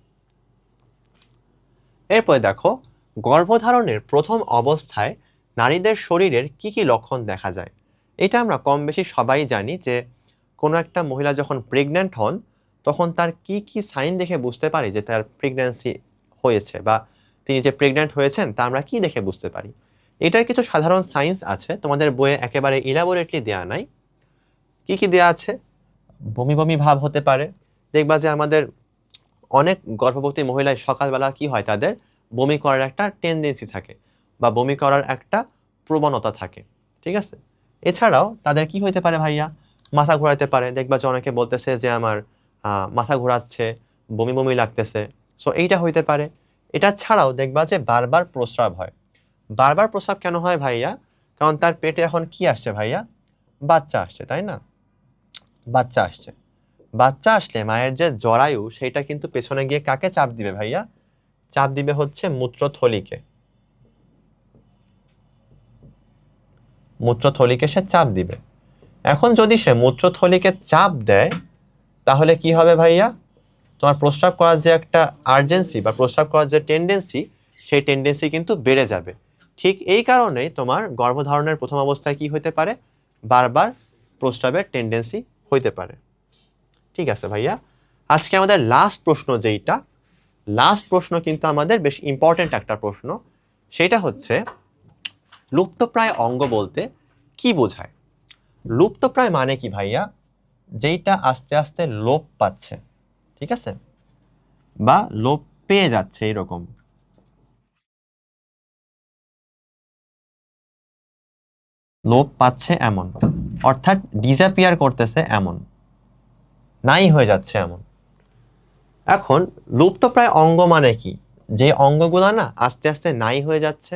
S1: এরপরে দেখো, গর্ভধারণের প্রথম অবস্থায় নারীদের শরীরের কি কি লক্ষণ দেখা যায়? এটা আমরা কম বেশি সবাই জানি যে কোনো একটা মহিলা যখন প্রেগন্যান্ট হন, তখন তার কি কি সাইন দেখে বুঝতে পারি যে তার প্রেগন্যান্সি হয়েছে, বা তিনি যে প্রেগন্যান্ট হয়েছেন তা আমরা কি দেখে বুঝতে পারি? এটার কিছু সাধারণ সাইন্স আছে, তোমাদের বইয়ে একেবারে ইলাবোরেটলি দেয়া নাই। কি কি দেয়া আছে? বমি বমি ভাব হতে পারে। দেখবা যে আমাদের অনেক গর্ভবতী মহিলায় সকালবেলা কি হয়, তাদের বমি করার একটা টেন্ডেন্সি থাকে, বা বমি করার একটা প্রবণতা থাকে, ঠিক আছে? এছাড়াও তাদের কি হইতে পারে ভাইয়া? মাথা ঘোরাতে পারে। দেখবা যে অনেকে বলতেছে যে আমার মাথা ঘোরাচ্ছে, বমি বমি লাগতেছে। সো এইটা হইতে পারে। এটা ছাড়াও দেখবা যে বারবার প্রস্রাব হয়। বারবার প্রস্রাব কেন হয় ভাইয়া? কারণ তার পেটে এখন কি আসছে ভাইয়া? বাচ্চা আসছে, তাই না? বাচ্চা আসছে। বাচ্চা আসলে মায়ের যে জরায়ু, সেটা কিন্তু পেছনে গিয়ে কাকে চাপ দিবে ভাইয়া? চাপ দিবে হচ্ছে মূত্রথলিকে। মূত্রথলিকে সে চাপ দিবে। এখন যদি সে মূত্রথলিকে চাপ দেয়, তাহলে কি হবে ভাইয়া? তোমার প্রস্রাব করার যে একটা আর্জেন্সি বা প্রস্রাব করার যে টেন্ডেন্সি, সেই টেন্ডেন্সি কিন্তু বেড়ে যাবে। ঠিক এই কারণেই তোমার গর্ভধারণের প্রথম অবস্থায় কি হতে পারে? বারবার প্রস্রাবের টেন্ডেন্সি হইতে পারে। ঠিক আছে ভাইয়া, আজকে আমাদের লাস্ট প্রশ্ন যেইটা, লাস্ট প্রশ্ন কিন্তু আমাদের বেশ ইম্পর্টেন্ট একটা প্রশ্ন। সেটা হচ্ছে, লুপ্তপ্রায় অঙ্গ বলতে কি বোঝায়? লুপ্তপ্রায় মানে কি ভাইয়া? যেইটা আস্তে আস্তে লোপ পাচ্ছে, ঠিক আছে, বা লোপ পেয়ে যাচ্ছে, এরকম। লোপ পাচ্ছে এমন, অর্থাৎ ডিসঅ্যাপিয়ার করতেছে এমন, নাই হয়ে যাচ্ছে এমন। এখন লুপ্তপ্রায় অঙ্গ মানে কি? যে অঙ্গগুলা না আস্তে আস্তে নাই হয়ে যাচ্ছে,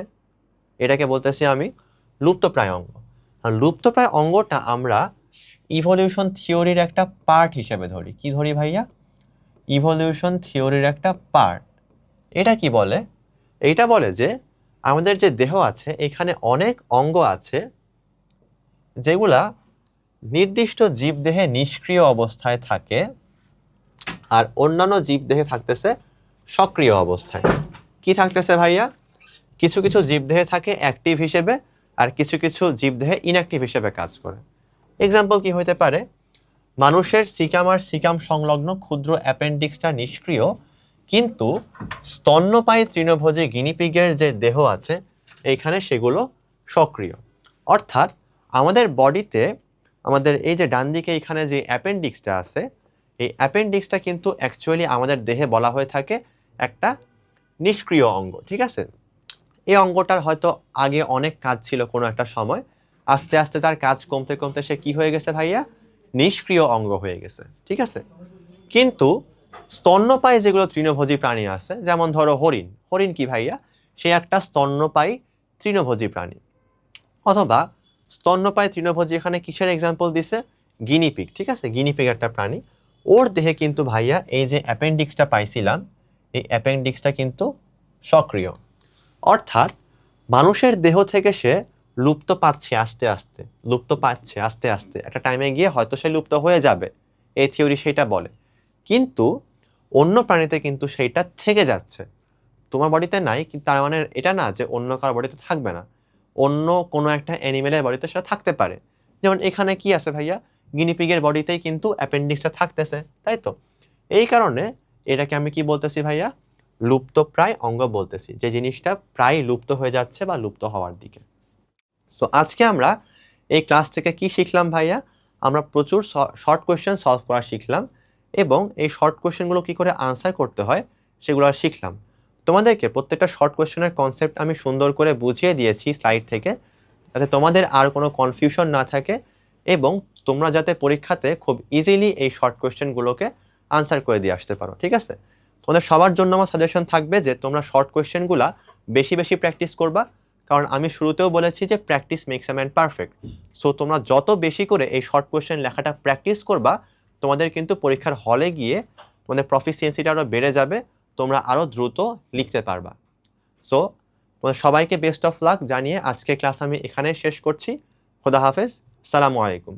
S1: এটাকে বলতেছি আমি লুপ্তপ্রায় অঙ্গ। আর লুপ্তপ্রায় অঙ্গটা আমরা ইভলিউশন থিওরির একটা পার্ট হিসেবে ধরি। কি ধরি ভাইয়া? ইভলিউশন থিওরির একটা পার্ট। এটা কি বলে? এইটা বলে যে আমাদের যে দেহ আছে, এখানে অনেক অঙ্গ আছে যেগুলা নির্দিষ্ট জীবদেহে নিষ্ক্রিয় অবস্থায় থাকে, আর অন্যান্য জীবদেহে থাকতেছে সক্রিয় অবস্থায়। কি থাকতেছে ভাইয়া? কিছু কিছু জীবদেহে থাকে অ্যাক্টিভ হিসেবে, আর কিছু কিছু জীবদেহে ইনঅ্যাক্টিভ হিসেবে কাজ করে। এক্সাম্পল কি হইতে পারে? মানুষের সিকাম আর সিকাম সংলগ্ন ক্ষুদ্র অ্যাপেন্ডিক্সটা নিষ্ক্রিয়, কিন্তু স্তন্যপায়ী তৃণভোজী গিনিপিগের যে দেহ আছে এইখানে সেগুলো সক্রিয়। অর্থাৎ আমাদের বডিতে আমাদের এই যে ডান দিকে এখানে যে অ্যাপেন্ডিক্সটা আছে, এই অ্যাপেন্ডিক্সটা কিন্তু অ্যাকচুয়ালি আমাদের দেহে বলা হয়ে থাকে একটা নিষ্ক্রিয় অঙ্গ, ঠিক আছে? এই অঙ্গটার হয়তো আগে অনেক কাজ ছিল কোনো একটা সময়, আস্তে আস্তে তার কাজ কমতে কমতে সে কি হয়ে গেছে ভাইয়া, নিষ্ক্রিয় অঙ্গ হয়ে গেছে, ঠিক আছে? কিন্তু স্তন্যপায়ী যেগুলো তৃণভোজী প্রাণী আছে, যেমন ধরো হরিণ, হরিণ কি ভাইয়া, সে একটা স্তন্যপায়ী তৃণভোজী প্রাণী। অথবা স্তন্যপায়ী তৃণভোজী এখানে কিসের এক্সাম্পল দিছে, গিনিপিগ, ঠিক আছে? গিনিপিগ একটা প্রাণী, ওর দেহে কিন্তু ভাইয়া এই যে অ্যাপেন্ডিক্সটা পাইছিলাম, এই অ্যাপেন্ডিক্সটা কিন্তু সক্রিয়। অর্থাৎ মানুষের দেহ থেকে সে লুপ্ত পাচ্ছে আস্তে আস্তে, লুপ্ত পাচ্ছে আস্তে আস্তে, একটা টাইমে গিয়ে হয়তো সে লুপ্ত হয়ে যাবে, এই থিওরি সেটা বলে। কিন্তু অন্য প্রাণীতে কিন্তু সেইটা থেকে যাচ্ছে। তোমার বডিতে নাই, কিন্তু তার মানে এটা না যে অন্য কারোর বডিতে থাকবে না, অন্য কোনো একটা অ্যানিমেলের বডিতে সেটা থাকতে পারে। যেমন এখানে কি আছে ভাইয়া, গিনিপিগের বডিতেই কিন্তু অ্যাপেন্ডিক্সটা থাকতেছে, তাই তো? এই কারণে এটাকে আমি কি বলতেছি ভাইয়া, লুপ্তপ্রায় অঙ্গ বলতেছি, যে জিনিসটা প্রায় লুপ্ত হয়ে যাচ্ছে বা লুপ্ত হওয়ার দিকে। সো আজকে আমরা এই ক্লাস থেকে কি শিখলাম ভাইয়া, আমরা প্রচুর শর্ট কোয়েশ্চেন সলভ করা শিখলাম, এবং এই শর্ট কোয়েশ্চেনগুলো কি করে আনসার করতে হয় সেগুলো শিখলাম। তোমাদেরকে প্রত্যেকটা শর্ট কোয়েশ্চেনের কনসেপ্ট আমি সুন্দর করে বুঝিয়ে দিয়েছি স্লাইড থেকে, যাতে তোমাদের আর কোনো কনফিউশন না থাকে, এবং তোমরা যাতে পরীক্ষাতে খুব ইজিলি এই শর্ট কোয়েশ্চেনগুলোকে আনসার করে দিয়ে আসতে পারো, ঠিক আছে? তোমাদের সবার জন্য আমার সাজেশন থাকবে যে তোমরা শর্ট কোয়েশ্চেনগুলো বেশি বেশি প্র্যাকটিস করবা, কারণ আমি শুরুতেও বলেছি যে practice makes a man perfect. So তোমরা যত বেশি করে এই শর্ট কোয়েশ্চেন লেখাটা প্র্যাকটিস করবা, তোমাদের কিন্তু পরীক্ষার হলে গিয়ে তোমাদের প্রফিসিয়েন্সিটা আরও বেড়ে যাবে, তোমরা আরও দ্রুত লিখতে পারবা। সো তোমাদের সবাইকে বেস্ট অফ লাক জানিয়ে আজকের ক্লাস আমি এখানে শেষ করছি। খোদা হাফেজ, সালামু আলাইকুম।